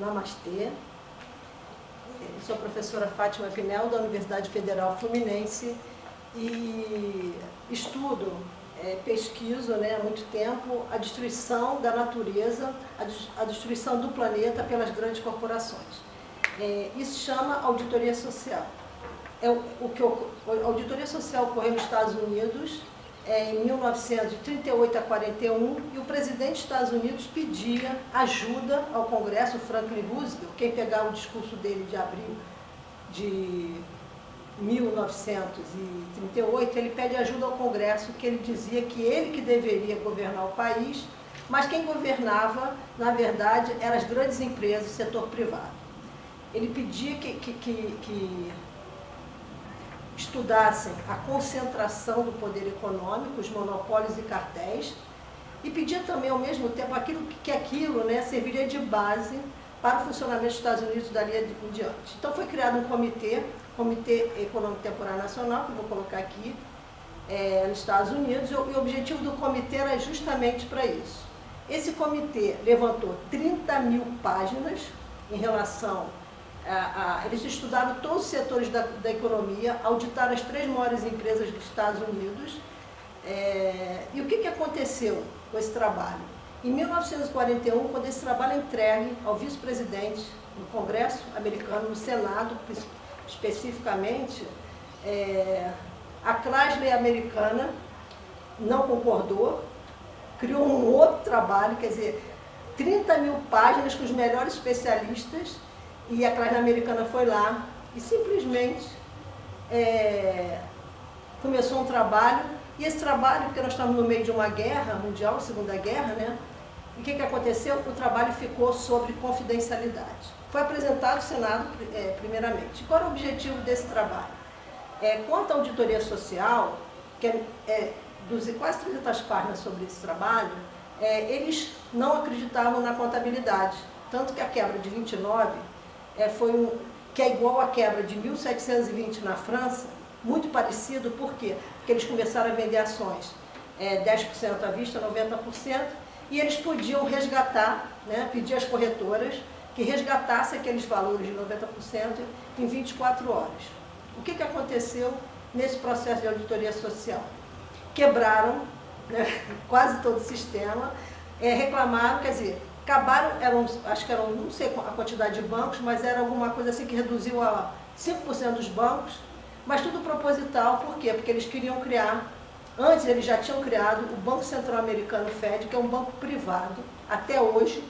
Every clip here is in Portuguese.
Namastê. Sou a professora Fátima Pinel, da Universidade Federal Fluminense, e estudo, pesquiso há muito tempo a destruição da natureza, a destruição do planeta pelas grandes corporações. Isso se chama auditoria social. A auditoria social ocorreu nos Estados Unidos em 1938 a 41, e o presidente dos Estados Unidos pedia ajuda ao Congresso, Franklin Roosevelt. Quem pegar o discurso dele de abril de 1938, ele pede ajuda ao Congresso, que ele dizia que ele que deveria governar o país, mas quem governava, na verdade, eram as grandes empresas, o setor privado. Ele pedia que estudassem a concentração do poder econômico, os monopólios e cartéis, e pedia também, ao mesmo tempo, aquilo serviria de base para o funcionamento dos Estados Unidos dali em diante. Então foi criado um Comitê Econômico Temporário Nacional, que eu vou colocar aqui, nos Estados Unidos, e o objetivo do comitê era justamente para isso. Esse comitê levantou 30 mil páginas em relação eles estudaram todos os setores da economia, auditaram as 3 maiores empresas dos Estados Unidos. E o que aconteceu com esse trabalho? Em 1941, quando esse trabalho é entregue ao vice-presidente no Congresso americano, no Senado especificamente, a Chrysler americana não concordou, criou um outro trabalho, quer dizer, 30 mil páginas com os melhores especialistas. E a Chrysler americana foi lá e simplesmente começou um trabalho. E esse trabalho, porque nós estamos no meio de uma guerra mundial, Segunda Guerra, e o que aconteceu? O trabalho ficou sobre confidencialidade. Foi apresentado ao Senado, primeiramente. Qual era o objetivo desse trabalho? Quanto à auditoria social, que quase 300 páginas sobre esse trabalho, eles não acreditavam na contabilidade. Tanto que a quebra de 29 que é igual à quebra de 1720 na França, muito parecido. Por quê? Porque eles começaram a vender ações 10% à vista, 90%, e eles podiam resgatar, pedir às corretoras que resgatassem aqueles valores de 90% em 24 horas. O que aconteceu nesse processo de auditoria social? Quebraram quase todo o sistema, reclamaram, quer dizer, acabaram, acho que eram, não sei a quantidade de bancos, mas era alguma coisa assim que reduziu a 5% dos bancos, mas tudo proposital. Por quê? Porque eles queriam criar, antes eles já tinham criado o Banco Central Americano, FED, que é um banco privado, até hoje,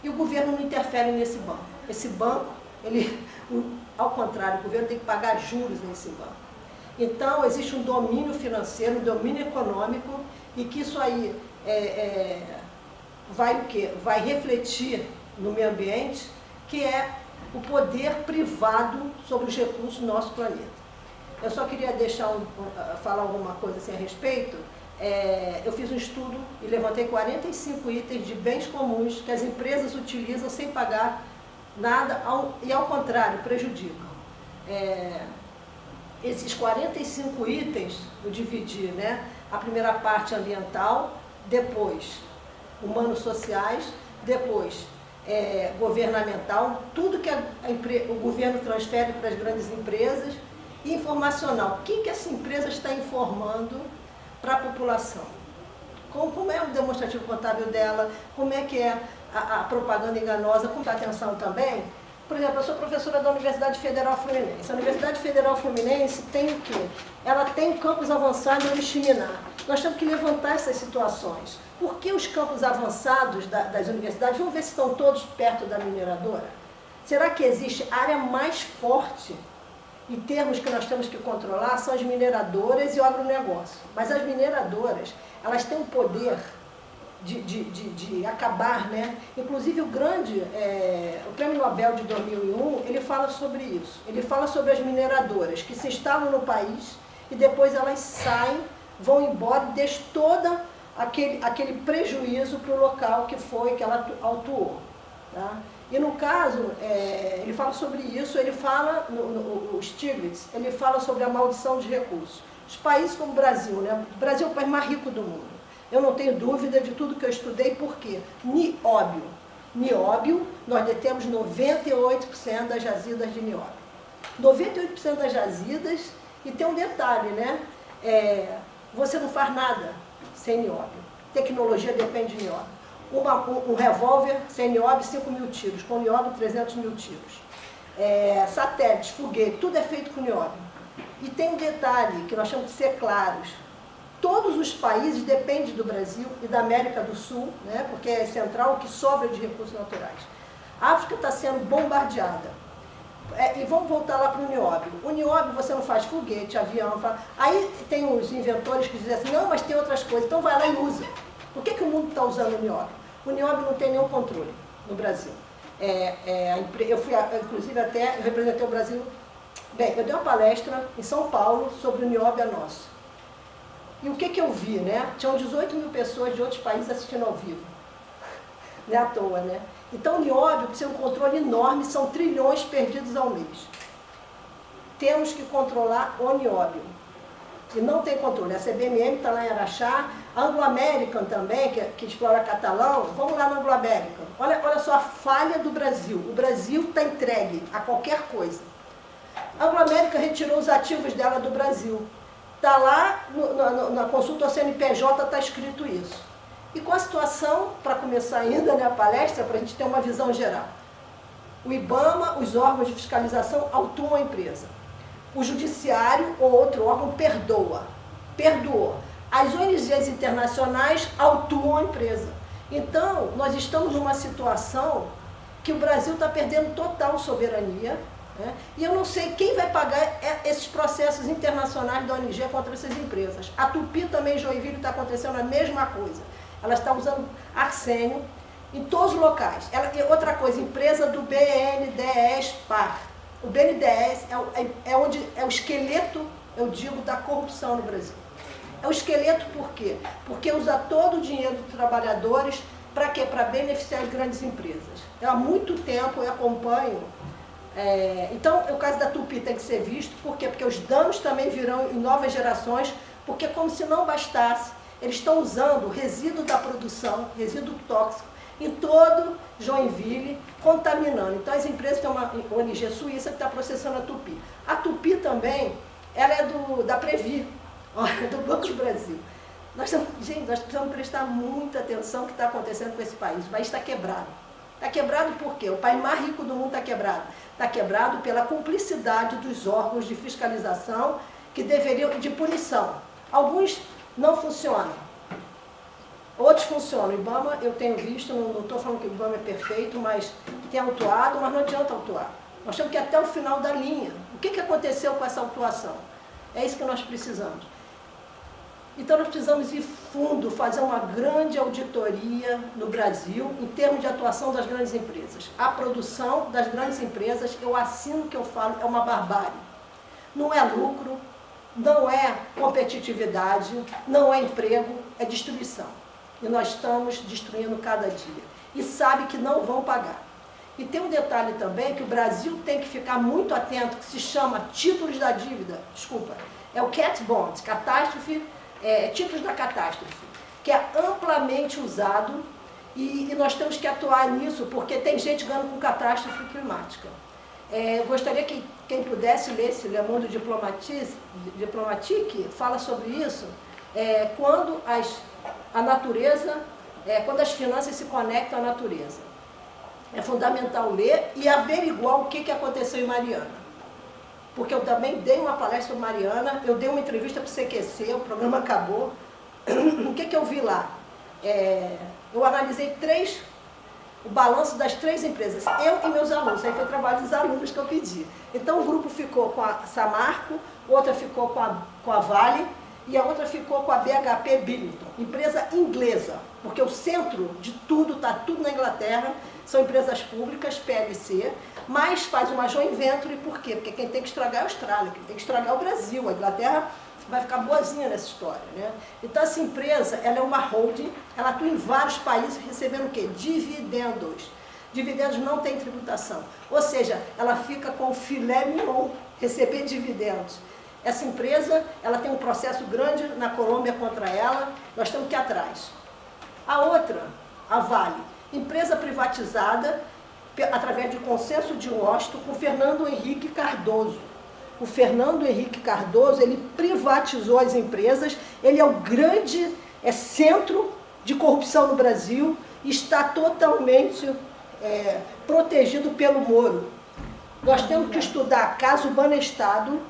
e o governo não interfere nesse banco. Esse banco, ao contrário, o governo tem que pagar juros nesse banco. Então, existe um domínio financeiro, um domínio econômico, e que isso aí vai o quê? Vai refletir no meio ambiente, que é o poder privado sobre os recursos do nosso planeta. Eu só queria falar alguma coisa assim a respeito. Eu fiz um estudo e levantei 45 itens de bens comuns que as empresas utilizam sem pagar nada e, ao contrário, prejudicam. Esses 45 itens eu dividi, a primeira parte ambiental, depois humanos-sociais, depois governamental, tudo que o governo transfere para as grandes empresas, e informacional, o que essa empresa está informando para a população. Como é o demonstrativo contábil dela, como é que é a propaganda enganosa, como dá atenção também. Por exemplo, eu sou professora da Universidade Federal Fluminense. A Universidade Federal Fluminense tem o quê? Ela tem um campus avançado em Oriximiná. Nós temos que levantar essas situações. Por que os campos avançados das universidades, vamos ver se estão todos perto da mineradora? Será que existe área mais forte em termos que nós temos que controlar? São as mineradoras e o agronegócio. Mas as mineradoras, elas têm o poder de acabar, Inclusive o Prêmio Nobel de 2001, ele fala sobre isso. Ele fala sobre as mineradoras que se instalam no país e depois elas saem, vão embora e deixam todo aquele prejuízo para o local que ela atuou. Tá? E no caso, ele fala sobre isso, ele fala, o Stiglitz, ele fala sobre a maldição de recursos. Os países como o Brasil, o Brasil é o país mais rico do mundo. Eu não tenho dúvida de tudo que eu estudei, por quê? Nióbio. Nióbio, nós detemos 98% das jazidas de nióbio. 98% das jazidas, e tem um detalhe, né? Você não faz nada sem nióbio. Tecnologia depende de nióbio. Um revólver sem nióbio, 5.000 tiros. Com nióbio, 300.000 tiros. Satélites, foguete, tudo é feito com nióbio. E tem um detalhe que nós temos que ser claros. Todos os países dependem do Brasil e da América do Sul, né, porque é central o que sobra de recursos naturais. A África está sendo bombardeada. E vamos voltar lá para o nióbio. O nióbio você não faz foguete, avião. Aí tem os inventores que dizem assim, não, mas tem outras coisas, então vai lá e usa. Por que o mundo está usando o nióbio? O nióbio não tem nenhum controle no Brasil. Eu fui, inclusive, eu representei o Brasil. Bem, eu dei uma palestra em São Paulo sobre o nióbio nosso. E o que eu vi, né? Tinham 18.000 pessoas de outros países assistindo ao vivo. Não é à toa, né? Então, o nióbio precisa de um controle enorme, são trilhões perdidos ao mês. Temos que controlar o nióbio. E não tem controle. A CBMM está lá em Araxá, a Anglo-American também, que explora catalão. Vamos lá na Anglo-American. Olha só a falha do Brasil. O Brasil está entregue a qualquer coisa. A Anglo-American retirou os ativos dela do Brasil. Está lá, na consulta ao CNPJ está escrito isso. E com a situação, para começar ainda a palestra, para a gente ter uma visão geral. O IBAMA, os órgãos de fiscalização autuam a empresa. O judiciário ou outro órgão perdoou. As ONGs internacionais autuam a empresa. Então, nós estamos numa situação que o Brasil está perdendo total soberania, né? E eu não sei quem vai pagar esses processos internacionais da ONG contra essas empresas. A Tupi também, em Joinville, está acontecendo a mesma coisa. Ela está usando arsênio em todos os locais. Outra coisa, empresa do BNDES-PAR. O BNDES é o esqueleto, eu digo, da corrupção no Brasil. É o esqueleto por quê? Porque usa todo o dinheiro dos trabalhadores para quê? Para beneficiar as grandes empresas. Há muito tempo eu acompanho. Então, o caso da Tupi tem que ser visto. Por quê? Porque os danos também virão em novas gerações, porque como se não bastasse, eles estão usando resíduo da produção, resíduo tóxico, em todo Joinville, contaminando. Então, as empresas têm uma ONG suíça que está processando a Tupi. A Tupi também, ela é da Previ, do Banco do Brasil. Gente, nós precisamos prestar muita atenção no que está acontecendo com esse país. O país está quebrado. Está quebrado por quê? O país mais rico do mundo está quebrado. Está quebrado pela cumplicidade dos órgãos de fiscalização que deveriam, de punição. Alguns não funcionam. Outros funcionam. O IBAMA, eu tenho visto, não estou falando que o IBAMA é perfeito, mas tem autuado, mas não adianta autuar. Nós temos que ir até o final da linha. O que aconteceu com essa autuação? É isso que nós precisamos. Então, nós precisamos ir fundo, fazer uma grande auditoria no Brasil em termos de atuação das grandes empresas. A produção das grandes empresas, eu assino o que eu falo, é uma barbárie. Não é lucro, não é competitividade, não é emprego, é destruição. E nós estamos destruindo cada dia. E sabe que não vão pagar. E tem um detalhe também que o Brasil tem que ficar muito atento, que se chama títulos da dívida, é o cat bond, catástrofe, títulos da catástrofe, que é amplamente usado e nós temos que atuar nisso, porque tem gente ganhando com catástrofe climática. Eu gostaria que quem pudesse ler esse Le Monde Diplomatique, fala sobre isso, quando a natureza, quando as finanças se conectam à natureza. É fundamental ler e averiguar o que aconteceu em Mariana. Porque eu também dei uma palestra sobre Mariana, eu dei uma entrevista para o CQC, o programa acabou. O que eu vi lá? Eu analisei o balanço das 3 empresas, eu e meus alunos, aí foi trabalho dos alunos que eu pedi. Então o grupo ficou com a Samarco, outra ficou com a Vale e a outra ficou com a BHP Billiton, empresa inglesa, porque o centro de tudo, está tudo na Inglaterra, são empresas públicas, PLC, mas faz uma joint venture, por quê? Porque quem tem que estragar é a Austrália, quem tem que estragar é o Brasil, a Inglaterra vai ficar boazinha nessa história, né? Então essa empresa, ela é uma holding, ela atua em vários países recebendo o quê? Dividendos. Dividendos não tem tributação, ou seja, ela fica com o filé mignon, receber dividendos. Essa empresa, ela tem um processo grande na Colômbia contra ela, nós temos que ir atrás. A outra, a Vale, Empresa privatizada através de consenso de Washington com Fernando Henrique Cardoso. O Fernando Henrique Cardoso, ele privatizou as empresas, ele é o grande centro de corrupção no Brasil, está totalmente protegido pelo Moro. Nós temos que estudar caso Banestado,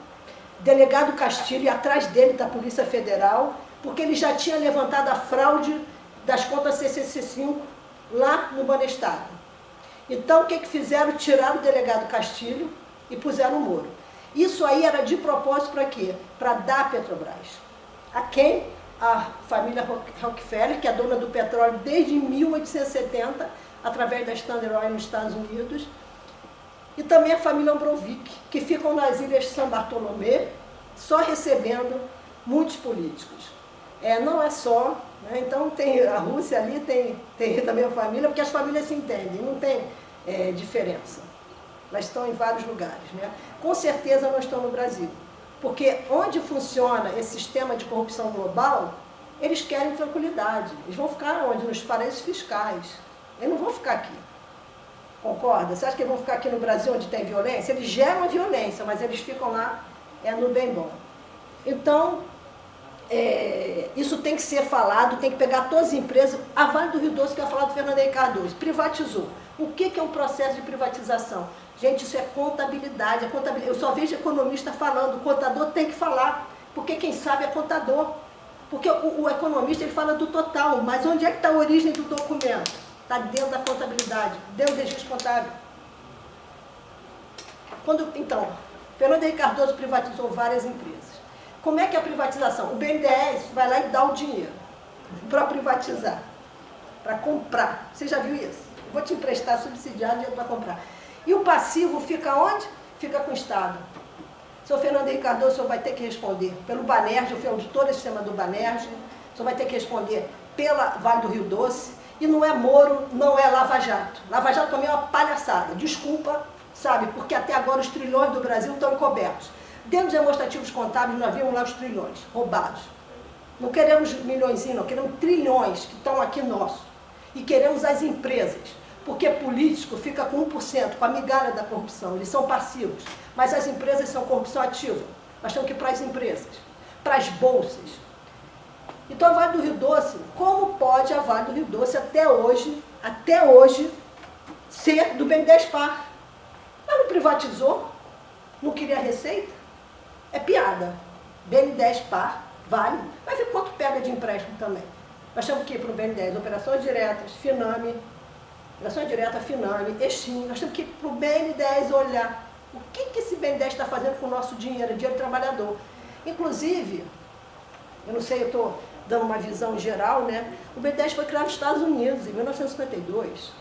delegado Castilho, e atrás dele da Polícia Federal, porque ele já tinha levantado a fraude das contas CCC5 lá no Banestado. Então, o que fizeram? Tiraram o delegado Castilho e puseram o Moro. Isso aí era de propósito para quê? Para dar a Petrobras. A quem? A família Rockefeller, que é dona do petróleo desde 1870, através da Standard Oil nos Estados Unidos, e também a família Ambrovic, que ficam nas ilhas São Bartolomé, só recebendo muitos políticos. Não é só, né? Então tem a Rússia ali, tem também a família, porque as famílias se entendem, não tem diferença. Elas estão em vários lugares, né? Com certeza não estão no Brasil. Porque onde funciona esse sistema de corrupção global, eles querem tranquilidade. Eles vão ficar onde? Nos paraísos fiscais. Eles não vão ficar aqui. Concorda? Você acha que eles vão ficar aqui no Brasil onde tem violência? Eles geram a violência, mas eles ficam lá no bem bom. Então, isso tem que ser falado, tem que pegar todas as empresas. A Vale do Rio Doce, que eu ia falar do Fernando Henrique Cardoso, privatizou. O que é um processo de privatização? Gente, isso é contabilidade. Eu só vejo economista falando, o contador tem que falar, porque quem sabe é contador. Porque o economista ele fala do total, mas onde é que está a origem do documento? Está dentro da contabilidade, dentro do registro contábil. Então, Fernando Henrique Cardoso privatizou várias empresas. Como é que é a privatização? O BNDES vai lá e dá o dinheiro para privatizar, para comprar. Você já viu isso? Vou te emprestar subsidiado dinheiro para comprar. E o passivo fica onde? Fica com o Estado. Seu Fernando Henrique Cardoso, o senhor vai ter que responder pelo Banerj, eu fui auditor desse sistema do Banerj, o senhor vai ter que responder pela Vale do Rio Doce, e não é Moro, não é Lava Jato. Lava Jato também é uma palhaçada, desculpa, sabe, porque até agora os trilhões do Brasil estão encobertos. Dentro dos demonstrativos contábeis nós vimos lá os trilhões roubados. Não queremos milhõezinhos, não, queremos trilhões que estão aqui nossos. E queremos as empresas. Porque político fica com 1%, com a migalha da corrupção, eles são passivos. Mas as empresas são corrupção ativa. Nós temos que ir para as empresas, para as bolsas. Então a Vale do Rio Doce, como pode a Vale do Rio Doce até hoje, ser do BNDES-Par? Ela não privatizou, não queria receita? É piada. BNDES-Par, Vale, vai ver quanto pega de empréstimo também. Nós temos que ir para o BNDES, operações diretas, Finame, operações diretas, Finame, Exim, nós temos que ir para o BNDES olhar o que esse BNDES está fazendo com o nosso dinheiro, dinheiro do trabalhador. Inclusive, eu não sei, eu estou dando uma visão geral, né? O BNDES foi criado nos Estados Unidos, em 1952.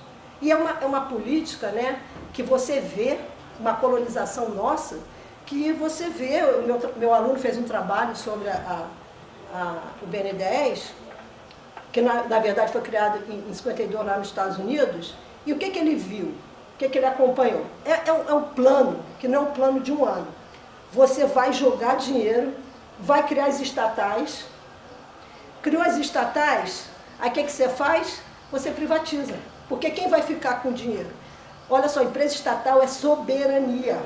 E é uma política, né, que você vê, uma colonização nossa, que você vê, o meu aluno fez um trabalho sobre o BNDES, que na verdade foi criado em 52 lá nos Estados Unidos, e o que ele viu? O que ele acompanhou? É um plano, que não é um plano de um ano. Você vai jogar dinheiro, vai criar as estatais, criou as estatais, aí o que você faz? Você privatiza. Porque quem vai ficar com o dinheiro? Olha só, empresa estatal é soberania.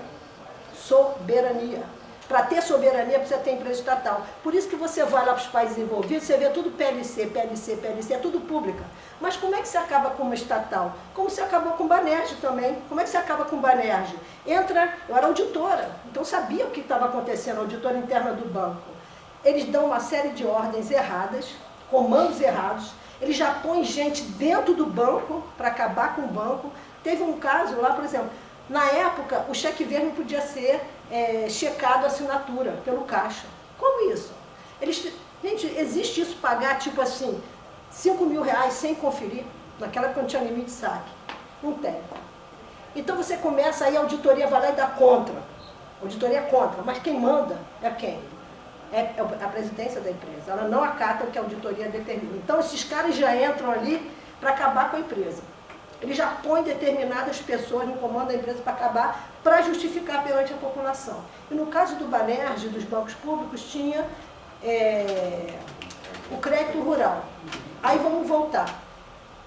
Soberania. Para ter soberania, precisa ter empresa estatal. Por isso que você vai lá para os países envolvidos, você vê tudo PLC, PLC, PLC, é tudo pública. Mas como é que você acaba com uma estatal? Como você acabou com o Banerj também. Como é que você acaba com o Banerj? Eu era auditora, então sabia o que estava acontecendo, auditora interna do banco. Eles dão uma série de ordens erradas, comandos errados, eles já põem gente dentro do banco para acabar com o banco. Teve um caso lá, por exemplo, na época o cheque verde não podia ser checado a assinatura pelo caixa. Como isso? Gente, existe isso, pagar tipo assim, 5 mil reais sem conferir, naquela época não tinha limite de saque. Não tem. Então você começa aí, a auditoria vai lá e dá contra. Auditoria contra, mas quem manda é quem? É a presidência da empresa. Ela não acata o que a auditoria determina. Então esses caras já entram ali para acabar com a empresa. Ele já põe determinadas pessoas no comando da empresa para acabar, para justificar perante a população. E no caso do Banerj, dos bancos públicos, tinha o crédito rural. Aí vamos voltar.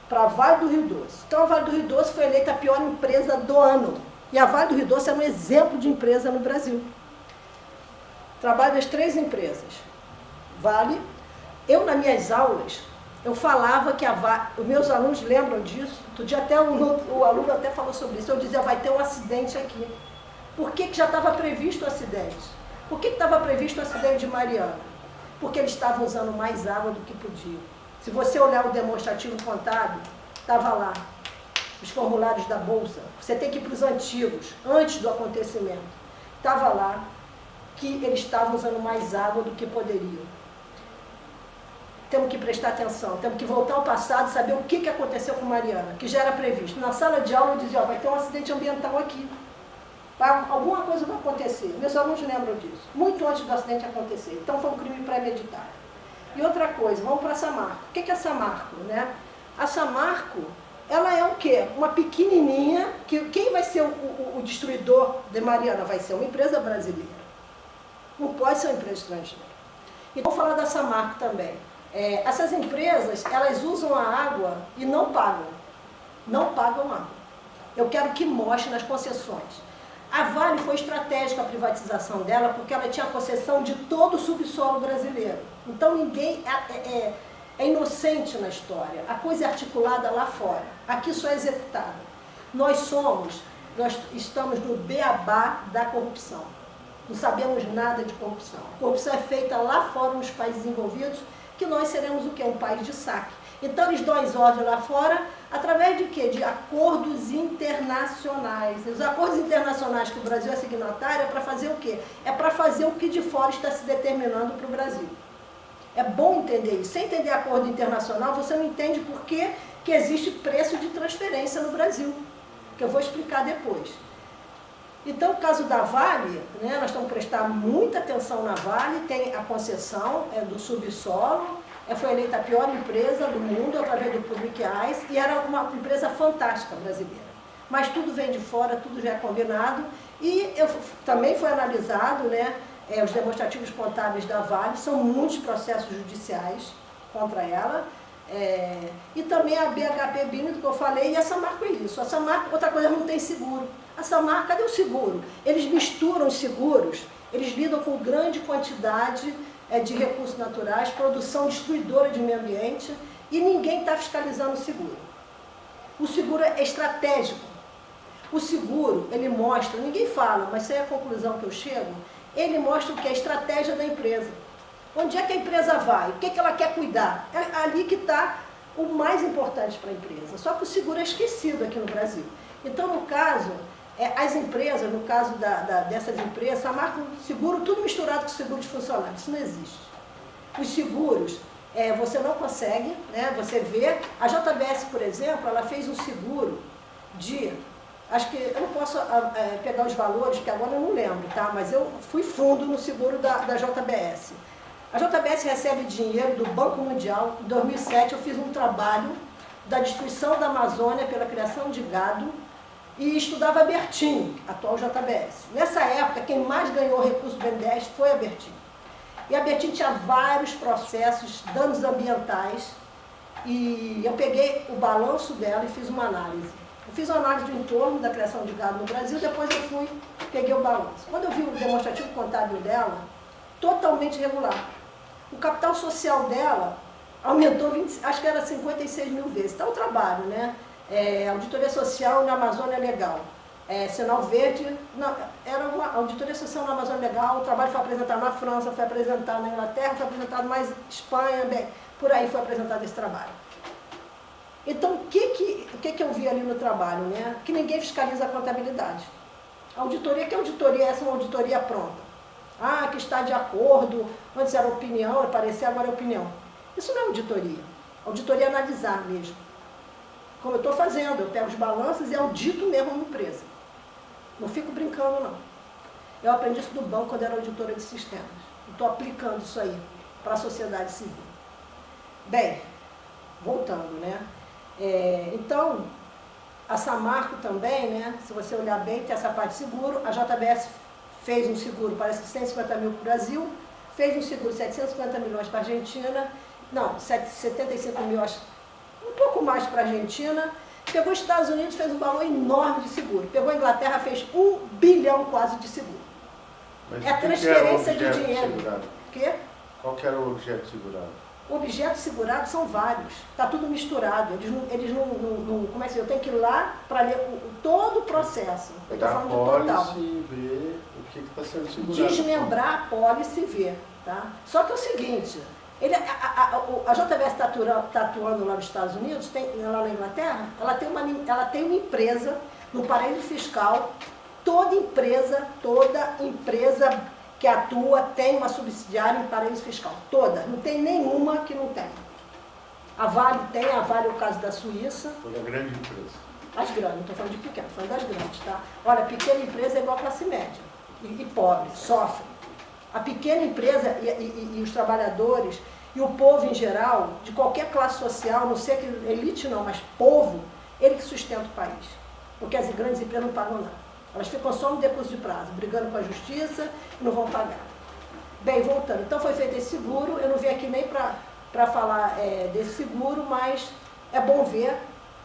para a Vale do Rio Doce. Então a Vale do Rio Doce foi eleita a pior empresa do ano. E a Vale do Rio Doce é um exemplo de empresa no Brasil. Trabalho das 3 empresas. Vale. Eu, nas minhas aulas, eu falava que a Vale, os meus alunos lembram disso, outro dia até o aluno até falou sobre isso, eu dizia, vai ter um acidente aqui. Por que já estava previsto o acidente? Por que estava previsto o acidente de Mariana? Porque eles estavam usando mais água do que podiam. Se você olhar o demonstrativo contábil, estava lá, os formulários da Bolsa. Você tem que ir para os antigos, antes do acontecimento. Estava lá que eles estavam usando mais água do que poderiam. Temos que prestar atenção, temos que voltar ao passado e saber o que aconteceu com Mariana, que já era previsto. Na sala de aula eu dizia, ó, vai ter um acidente ambiental aqui. Alguma coisa vai acontecer. Meus alunos lembram disso, muito antes do acidente acontecer. Então foi um crime premeditado. E outra coisa, vamos para a Samarco. O que é a Samarco, né? A Samarco, ela é o quê? Uma pequenininha, que quem vai ser o destruidor de Mariana? Vai ser uma empresa brasileira. Não pode ser uma empresa estrangeira. E vamos falar da Samarco também. Essas empresas, elas usam a água e não pagam. Não pagam água. Eu quero que mostre nas concessões. A Vale foi estratégica a privatização dela porque ela tinha a concessão de todo o subsolo brasileiro. Então ninguém é inocente na história. A coisa é articulada lá fora. Aqui só é executada. Nós estamos no beabá da corrupção. Não sabemos nada de corrupção. A corrupção é feita lá fora nos países envolvidos, que nós seremos o quê? Um país de saque. Então eles dão as ordens lá fora, através de quê? De acordos internacionais. Os acordos internacionais que o Brasil é signatário é para fazer o quê? É para fazer o que de fora está se determinando para o Brasil. É bom entender isso. Sem entender acordo internacional, você não entende por que existe preço de transferência no Brasil, que eu vou explicar depois. Então, o caso da Vale, né, nós estamos prestando muita atenção na Vale, tem a concessão do subsolo, foi eleita a pior empresa do mundo através do Public Eyes, e era uma empresa fantástica brasileira. Mas tudo vem de fora, tudo já é combinado, e também foi analisado, né, os demonstrativos contábeis da Vale, são muitos processos judiciais contra ela, e também a BHP Bínico, que eu falei, e a Samarco é isso. A Samarco, outra coisa, não tem seguro. A Samarco, cadê o seguro? Eles misturam os seguros, eles lidam com grande quantidade de recursos naturais, produção destruidora de meio ambiente, e ninguém está fiscalizando o seguro. O seguro é estratégico. O seguro, ele mostra, ninguém fala, mas isso é a conclusão que eu chego, ele mostra o que é a estratégia da empresa. Onde é que a empresa vai? O que ela quer cuidar? É ali que está o mais importante para a empresa. Só que o seguro é esquecido aqui no Brasil. Então, no caso, as empresas, no caso dessas empresas, a marca seguro, tudo misturado com seguro de funcionário. Isso não existe. Os seguros, você não consegue, né? Você vê, a JBS, por exemplo, ela fez um seguro de, acho que, eu não posso pegar os valores, porque agora eu não lembro, tá? Mas eu fui fundo no seguro da JBS. A JBS recebe dinheiro do Banco Mundial. Em 2007 eu fiz um trabalho da destruição da Amazônia pela criação de gado e estudava a Bertin, atual JBS. Nessa época, quem mais ganhou recurso do BNDES foi a Bertin. E a Bertin tinha vários processos, danos ambientais, e eu peguei o balanço dela e fiz uma análise. Eu fiz uma análise do entorno da criação de gado no Brasil, depois eu peguei o balanço. Quando eu vi o demonstrativo contábil dela, totalmente irregular. O capital social dela aumentou, acho que era 56 mil vezes. Então, o trabalho, né? Auditoria social na Amazônia Legal. Sinal Verde, não, era uma auditoria social na Amazônia Legal. O trabalho foi apresentado na França, foi apresentado na Inglaterra, foi apresentado mais Espanha, bem, por aí foi apresentado esse trabalho. Então, o que eu vi ali no trabalho, né? Que ninguém fiscaliza a contabilidade. A auditoria, que auditoria é essa? Uma auditoria pronta. Que está de acordo, antes era opinião, parecer, agora é opinião. Isso não é auditoria. Auditoria é analisar mesmo. Como eu estou fazendo, eu pego os balanços e audito mesmo uma empresa. Não fico brincando, não. Eu aprendi isso do banco quando era auditora de sistemas. Estou aplicando isso aí para a sociedade civil. Bem, voltando, né? Então, a Samarco também, né? Se você olhar bem, tem essa parte de seguro. A JBS fez um seguro, parece que 150 mil para o Brasil, fez um seguro 750 milhões para a Argentina, não, 75 mil, acho, um pouco mais para a Argentina, pegou os Estados Unidos, fez um valor enorme de seguro, pegou a Inglaterra, fez 1 bilhão quase de seguro. Mas É a transferência de dinheiro. Segurado? Quê? Qual que era o objeto segurado? Objetos segurados são vários, está tudo misturado. Eles não como é que eu tenho que ir lá para ler todo o processo. Eu estou falando de total. E ver o que está sendo segurado. Desmembrar a pólice e ver. Tá? Só que é o seguinte, a JBS está atuando lá nos Estados Unidos, lá na Inglaterra, ela tem uma empresa no paraíso fiscal. Toda empresa que atua tem uma subsidiária em paraíso fiscal. Toda. Não tem nenhuma que não tem. A Vale tem, a Vale é o caso da Suíça. Toda grande empresa. As grandes, não estou falando de pequena, estou falando das grandes, tá? Olha, pequena empresa é igual a classe média. E pobre, sofre. A pequena empresa e os trabalhadores e o povo em geral, de qualquer classe social, não sei que elite não, mas povo, ele que sustenta o país. Porque as grandes empresas não pagam nada. Elas ficam só no decurso de prazo, brigando com a justiça e não vão pagar. Bem, voltando. Então foi feito esse seguro, eu não vim aqui nem para falar desse seguro, mas é bom ver.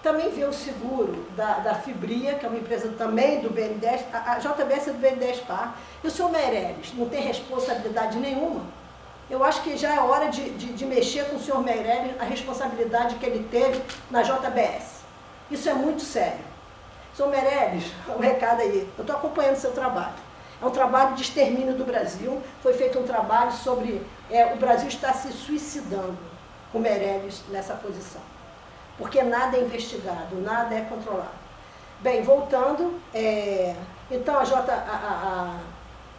Também ver o seguro da Fibria, que é uma empresa também do BN10, a JBS é do BN10 Par. E o senhor Meirelles não tem responsabilidade nenhuma? Eu acho que já é hora de mexer com o senhor Meirelles a responsabilidade que ele teve na JBS. Isso é muito sério. Senhor Meirelles, um recado aí, eu estou acompanhando o seu trabalho. É um trabalho de extermínio do Brasil, foi feito um trabalho sobre o Brasil está se suicidando, com o Meirelles nessa posição. Porque nada é investigado, nada é controlado. Bem, voltando, então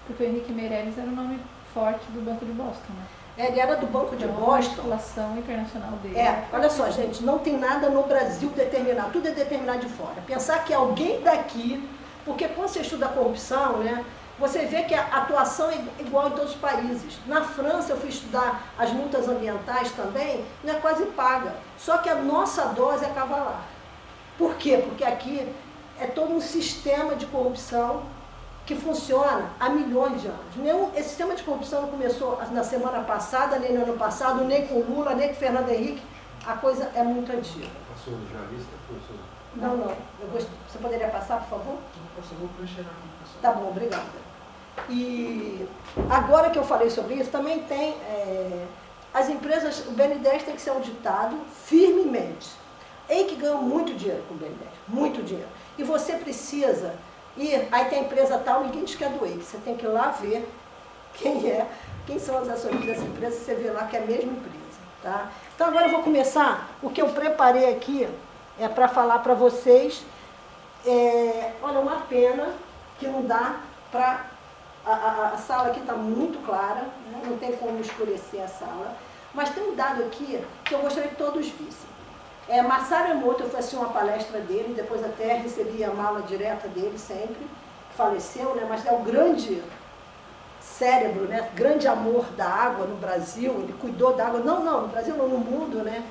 Porque o Henrique Meirelles era o nome forte do Banco de Boston, né? Ele era do Banco de Então, Boston. a articulação internacional dele. Olha só, gente, não tem nada no Brasil determinado, tudo é determinado de fora. Pensar que alguém daqui, porque quando você estuda a corrupção, né, você vê que a atuação é igual em todos os países. Na França, eu fui estudar as multas ambientais também, não é quase paga. Só que a nossa dose é cavalar. Por quê? Porque aqui é todo um sistema de corrupção que funciona há milhões de anos. Esse sistema de corrupção não começou na semana passada, nem no ano passado, nem com Lula, nem com Fernando Henrique. A coisa é muito antiga. Passou já a lista, professor? Não. Você poderia passar, por favor? Eu vou preencher aqui, professor. Tá bom, obrigada. E agora que eu falei sobre isso, também tem as empresas, o BN10 tem que ser auditado firmemente. Ei que ganham muito dinheiro com o BN10, muito dinheiro. E você precisa ir, aí tem a empresa tal, ninguém diz que é do EIC, você tem que ir lá ver quem são as ações dessa empresa, você vê lá que é a mesma empresa. Tá? Então agora eu vou começar, o que eu preparei aqui é para falar para vocês, olha, uma pena que não dá para... A sala aqui está muito clara, né? Não tem como escurecer a sala, mas tem um dado aqui que eu gostaria que todos vissem. Masaru Emoto, eu fui assistir uma palestra dele, depois até recebi a mala direta dele sempre, que faleceu, né? Mas é o grande cérebro, né? Grande amor da água no Brasil, ele cuidou da água, não, no Brasil não, no mundo, né?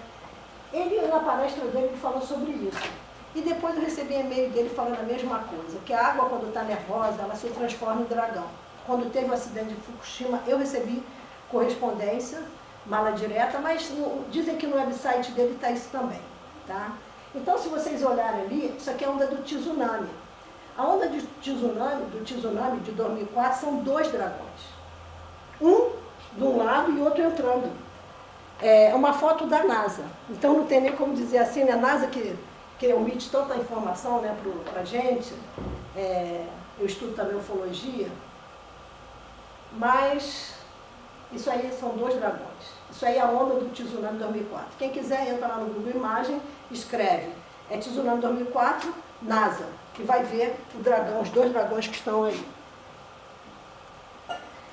Ele, na palestra dele, falou sobre isso. E depois eu recebi e-mail dele falando a mesma coisa, que a água, quando está nervosa, ela se transforma em dragão. Quando teve o acidente de Fukushima, eu recebi correspondência, mala direta, mas dizem que no website dele está isso também. Tá? Então, se vocês olharem ali, isso aqui é a onda do tsunami. A onda do tsunami de 2004 são 2 dragões. Um de um lado e outro entrando. É uma foto da NASA. Então, não tem nem como dizer assim, né? A NASA que omite tanta informação, né, para a gente, eu estudo também ufologia, mas isso aí são 2 dragões. Isso aí é a onda do tsunami 2004. Quem quiser, entra lá no Google Imagem, escreve, tsunami 2004, NASA, que vai ver o dragão, os 2 dragões que estão aí.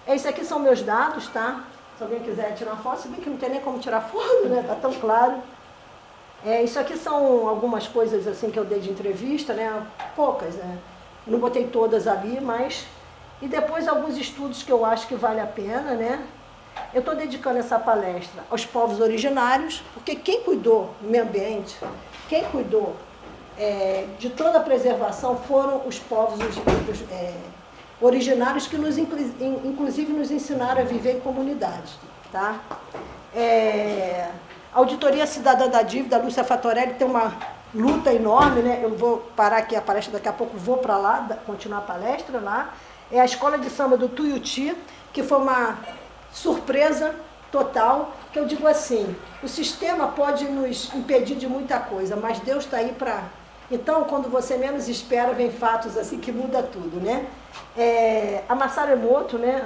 Esses aqui são meus dados, tá? Se alguém quiser tirar foto, se bem que não tem nem como tirar foto, né, tá tão claro. Isso aqui são algumas coisas assim que eu dei de entrevista, né? Poucas, né? Eu não botei todas ali, mas... E depois alguns estudos que eu acho que vale a pena, né? Eu estou dedicando essa palestra aos povos originários, porque quem cuidou do meio ambiente, quem cuidou de toda a preservação foram os povos originários que inclusive nos ensinaram a viver em comunidade, tá? A Auditoria Cidadã da Dívida, a Lúcia Fatorelli, tem uma luta enorme, né? Eu vou parar aqui a palestra, daqui a pouco vou para lá, continuar a palestra lá. É a Escola de Samba do Tuiuti, que foi uma surpresa total, que eu digo assim, o sistema pode nos impedir de muita coisa, mas Deus está aí para... Então, quando você menos espera, vem fatos assim que muda tudo, né? A Masaru Emoto, né?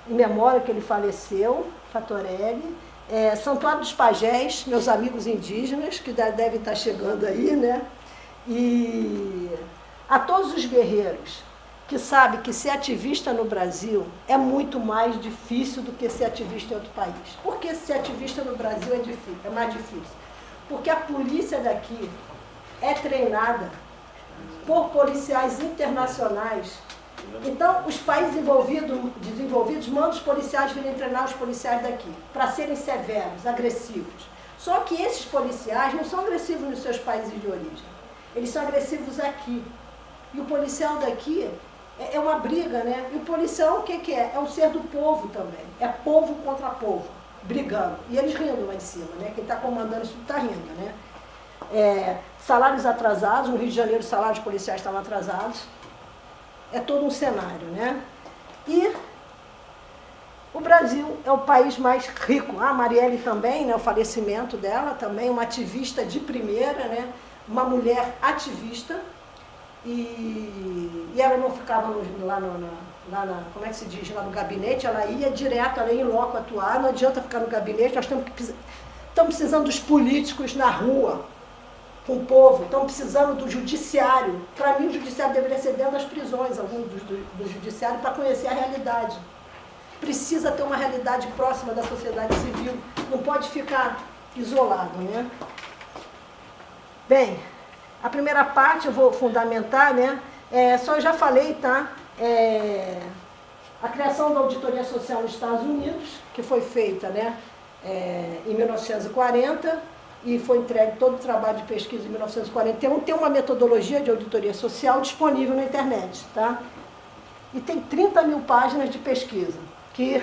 Em memória que ele faleceu, Fatorelli. Santuário dos Pajés, meus amigos indígenas, que devem estar chegando aí, né? E a todos os guerreiros que sabem que ser ativista no Brasil é muito mais difícil do que ser ativista em outro país. Por que ser ativista no Brasil é mais difícil? Porque a polícia daqui é treinada por policiais internacionais. Então, os países desenvolvidos mandam os policiais virem treinar os policiais daqui, para serem severos, agressivos. Só que esses policiais não são agressivos nos seus países de origem. Eles são agressivos aqui. E o policial daqui é uma briga, né? E o policial, o que é? É um ser do povo também. É povo contra povo, brigando. E eles rindo lá em cima, né? Quem está comandando isso está rindo, né? Salários atrasados, no Rio de Janeiro os salários policiais estavam atrasados. É todo um cenário, né? E o Brasil é o país mais rico. A Marielle também, né? O falecimento dela também, uma ativista de primeira, né? Uma mulher ativista. E ela não ficava como é que se diz, lá no gabinete, ela ia direto, ela ia em loco atuar, não adianta ficar no gabinete, nós estamos precisando dos políticos na rua, com o povo, estão precisando do judiciário. Para mim, o judiciário deveria ser dentro das prisões, alguns do judiciário, para conhecer a realidade. Precisa ter uma realidade próxima da sociedade civil, não pode ficar isolado, né? Bem, a primeira parte eu vou fundamentar, né? Só eu já falei, tá? A criação da Auditoria Social nos Estados Unidos, que foi feita, né? Em 1940, e foi entregue todo o trabalho de pesquisa em 1941, tem uma metodologia de auditoria social disponível na internet, tá? E tem 30 mil páginas de pesquisa, que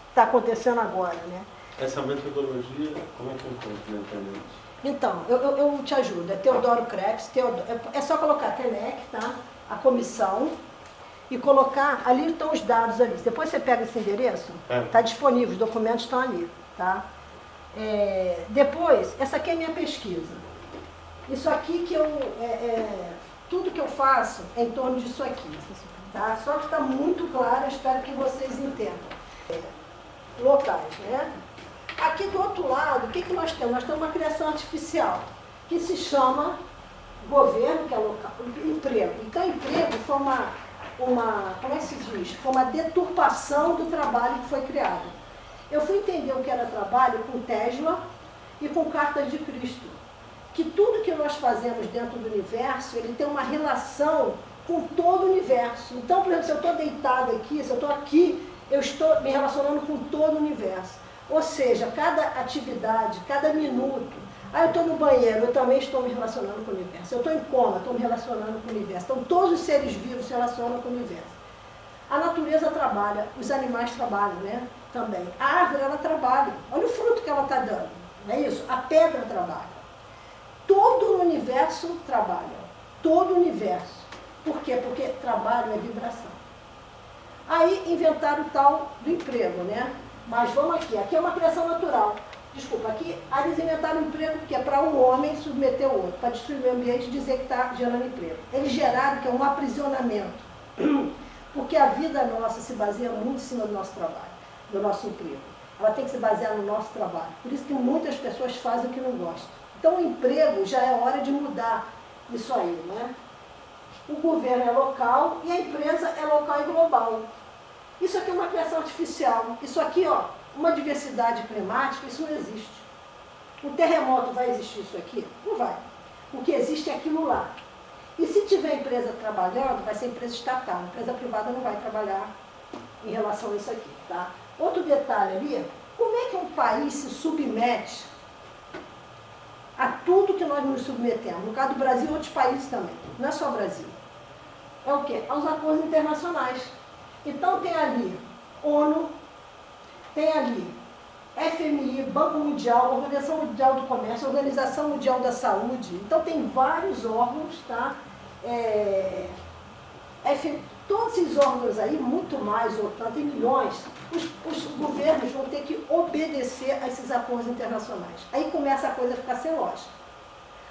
está acontecendo agora, né? Essa metodologia, como é que eu encontro na internet? Então, eu te ajudo, é Teodoro Krebs, é só colocar TENEC, tá? A comissão, e colocar, ali estão os dados ali. Depois você pega esse endereço, está disponível, os documentos estão ali, tá? Depois, essa aqui é a minha pesquisa. Isso aqui que tudo que eu faço é em torno disso aqui, tá? Só que está muito claro, eu espero que vocês entendam. Locais, né? Aqui do outro lado, o que nós temos? Nós temos uma criação artificial, que se chama governo, que é local, emprego. Então, emprego foi como é que se diz? Foi uma deturpação do trabalho que foi criado. Eu fui entender o que era trabalho com Tesla e com Cartas de Cristo. Que tudo que nós fazemos dentro do universo, ele tem uma relação com todo o universo. Então, por exemplo, se eu estou deitado aqui, se eu estou aqui, eu estou me relacionando com todo o universo. Ou seja, cada atividade, cada minuto. Eu estou no banheiro, eu também estou me relacionando com o universo. Eu estou em coma, estou me relacionando com o universo. Então, todos os seres vivos se relacionam com o universo. A natureza trabalha, os animais trabalham, né? Também. A árvore, ela trabalha. Olha o fruto que ela está dando. Não é isso? A pedra trabalha. Todo o universo trabalha. Todo o universo. Por quê? Porque trabalho é vibração. Aí inventaram o tal do emprego, né? Mas vamos aqui. Aqui é uma criação natural. Desculpa, aqui eles inventaram um emprego que é para um homem submeter o outro, para destruir o meio ambiente e dizer que está gerando emprego. Eles geraram que é um aprisionamento. Porque a vida nossa se baseia muito em cima do nosso trabalho, do nosso emprego. Ela tem que se basear no nosso trabalho. Por isso que muitas pessoas fazem o que não gostam. Então o emprego já é hora de mudar isso aí, né? O governo é local e a empresa é local e global. Isso aqui é uma criação artificial. Isso aqui, ó, uma diversidade climática, isso não existe. Um terremoto vai existir isso aqui? Não vai. O que existe é aquilo lá. E se tiver empresa trabalhando, vai ser empresa estatal. A empresa privada não vai trabalhar em relação a isso aqui, tá? Outro detalhe ali, como é que um país se submete a tudo que nós nos submetemos? No caso do Brasil e outros países também. Não é só o Brasil. É o quê? Aos acordos internacionais. Então tem ali ONU, tem ali FMI, Banco Mundial, Organização Mundial do Comércio, Organização Mundial da Saúde. Então tem vários órgãos, tá? Todos esses órgãos aí, muito mais, ou tanto, tem milhões, os governos vão ter que obedecer a esses acordos internacionais. Aí começa a coisa a ficar sem lógica.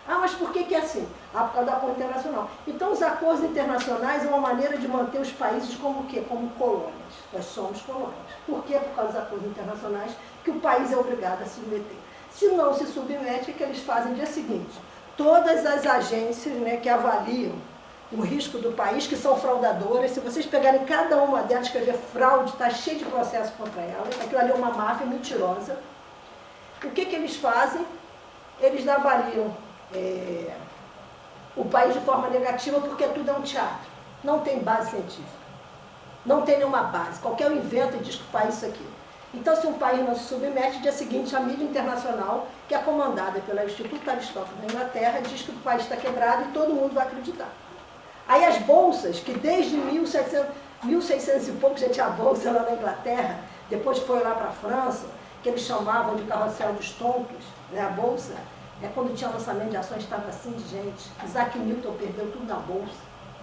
Ah, mas por que é assim? Ah, por causa do acordo internacional. Então, os acordos internacionais é uma maneira de manter os países como o quê? Como colônias. Nós somos colônias. Por quê? Por causa dos acordos internacionais, que o país é obrigado a se submeter. Se não se submete, o que eles fazem no dia seguinte? Todas as agências, né, que avaliam o risco do país, que são fraudadoras, se vocês pegarem cada uma delas, escrever fraude, está cheio de processo contra elas, aquilo ali é uma máfia mentirosa. O que eles fazem? Eles avaliam o país de forma negativa, porque tudo é um teatro. Não tem base científica. Não tem nenhuma base. Qualquer um inventa e diz que o país é isso aqui. Então, se um país não se submete, no dia seguinte, a mídia internacional, que é comandada pelo Instituto Aristóteles da Inglaterra, diz que o país está quebrado e todo mundo vai acreditar. Aí as bolsas, que desde 1600 e pouco já tinha bolsa lá na Inglaterra, depois foi lá para a França, que eles chamavam de carrossel dos tontos, né, a bolsa, quando tinha lançamento de ações, estava assim de gente. Isaac Newton perdeu tudo na bolsa,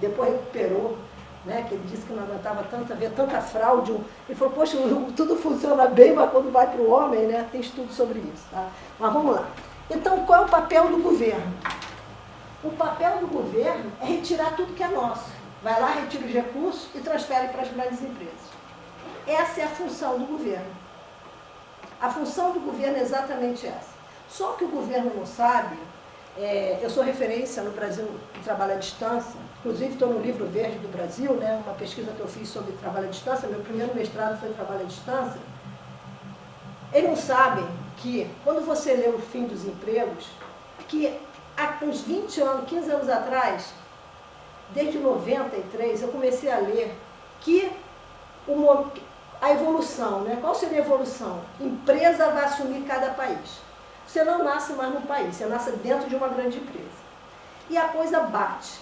depois recuperou, né, que ele disse que não aguentava ver tanta fraude. Ele falou, poxa, tudo funciona bem, mas quando vai para o homem, né, tem estudo sobre isso. Tá? Mas vamos lá. Então, qual é o papel do governo? O papel do governo é retirar tudo que é nosso. Vai lá, retira os recursos e transfere para as grandes empresas. Essa é a função do governo. A função do governo é exatamente essa. Só que o governo não sabe, eu sou referência no Brasil em trabalho à distância, inclusive estou no livro verde do Brasil, né, uma pesquisa que eu fiz sobre trabalho à distância, meu primeiro mestrado foi trabalho à distância. Eles não sabem que, quando você lê O Fim dos Empregos, que há uns 20 anos, 15 anos atrás, desde 93, eu comecei a ler que a evolução, né? Qual seria a evolução? Empresa vai assumir cada país. Você não nasce mais num país, você nasce dentro de uma grande empresa. E a coisa bate.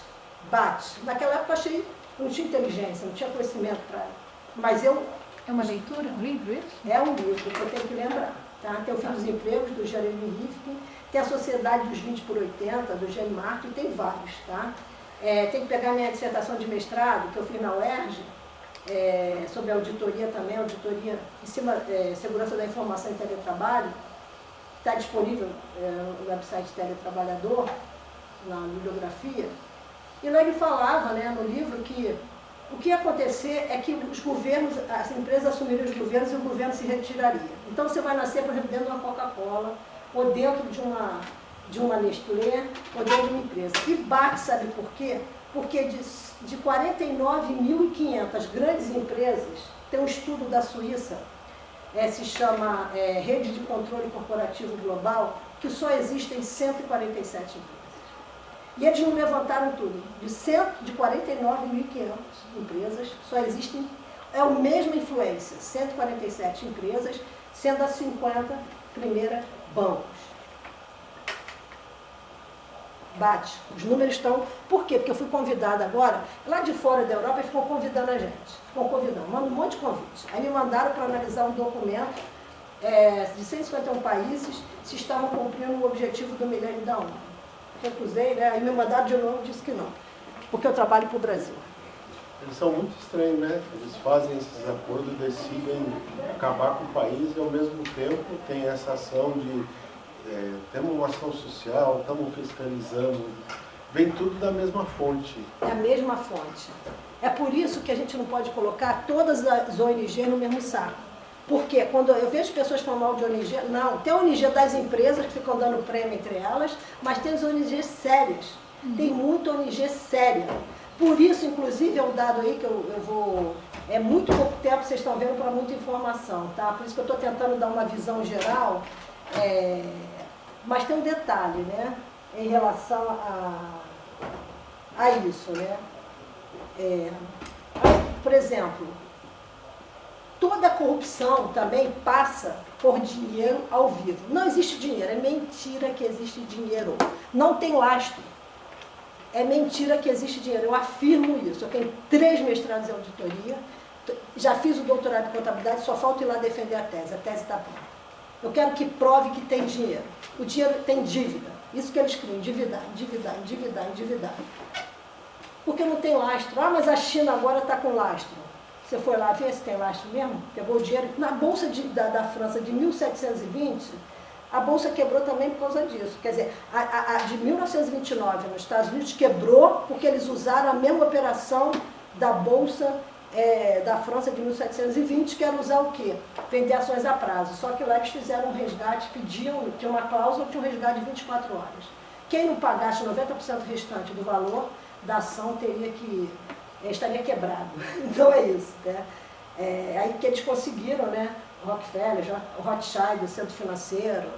Naquela época eu achei, não tinha inteligência, não tinha conhecimento para... Mas eu... É uma leitura, um livro isso? É um livro que eu tenho que lembrar. Tá? Tem O Fim dos Empregos, do Jeremy Rifkin, tem a Sociedade dos 20 por 80, do Gene Martin, tem vários. Tá? Tem que pegar minha dissertação de mestrado, que eu fiz na UERJ, sobre auditoria também, auditoria em cima segurança da informação e teletrabalho. Está disponível no website Teletrabalhador, na bibliografia. E lá ele falava, né, no livro, que o que ia acontecer é que os governos, as empresas assumiriam os governos e o governo se retiraria. Então você vai nascer, por exemplo, dentro de uma Coca-Cola, ou dentro de uma Nestlé, ou dentro de uma empresa. E bate, sabe por quê? Porque de 49.500 grandes empresas, tem um estudo da Suíça, se chama Rede de Controle Corporativo Global, que só existem 147 empresas. E eles não levantaram tudo. De 49.500 empresas, só existem, é a mesma influência, 147 empresas, sendo as 50 primeiras bancos. Bate. Os números estão... Por quê? Porque eu fui convidada agora, lá de fora da Europa, e ficam convidando a gente. Ficam convidando, mandam um monte de convites. Aí me mandaram para analisar um documento de 151 países, se estavam cumprindo o objetivo do milênio da ONU. Recusei, né? Aí me mandaram de novo e disse que não, porque eu trabalho para o Brasil. Eles são muito estranhos, né? Eles fazem esses acordos, decidem acabar com o país e ao mesmo tempo tem essa ação de temos uma ação social, estamos fiscalizando, vem tudo da mesma fonte. É a mesma fonte. É por isso que a gente não pode colocar todas as ONGs no mesmo saco. Porque quando eu vejo pessoas falando mal de ONG, não, tem a ONG das empresas que ficam dando prêmio entre elas, mas tem as ONGs sérias. Tem muita ONG séria. Por isso, inclusive, é um dado aí que eu vou... É muito pouco tempo, vocês estão vendo, para muita informação, tá? Por isso que eu estou tentando dar uma visão geral, mas tem um detalhe, né? Em relação a isso, né? Por exemplo, toda corrupção também passa por dinheiro ao vivo. Não existe dinheiro, é mentira que existe dinheiro. Não tem lastro. É mentira que existe dinheiro, eu afirmo isso. Eu tenho 3 mestrados em auditoria, já fiz o doutorado em contabilidade, só falta ir lá defender a tese está pronta. Eu quero que prove que tem dinheiro. O dinheiro tem dívida. Isso que eles criam, endividar, endividar, endividar, endividar. Porque não tem lastro. Ah, mas a China agora está com lastro. Você foi lá ver se tem lastro mesmo? Pegou o dinheiro. Na Bolsa da França de 1720, a Bolsa quebrou também por causa disso. Quer dizer, a de 1929 nos Estados Unidos quebrou porque eles usaram a mesma operação da Bolsa da França de 1720, que era usar o quê? Vender ações a prazo. Só que lá eles fizeram um resgate, pediam, tinha uma cláusula de um resgate de 24 horas. Quem não pagasse 90% restante do valor da ação estaria quebrado. Então é isso. Né? Aí que eles conseguiram, né? Rockefeller, Rothschild, o Centro Financeiro,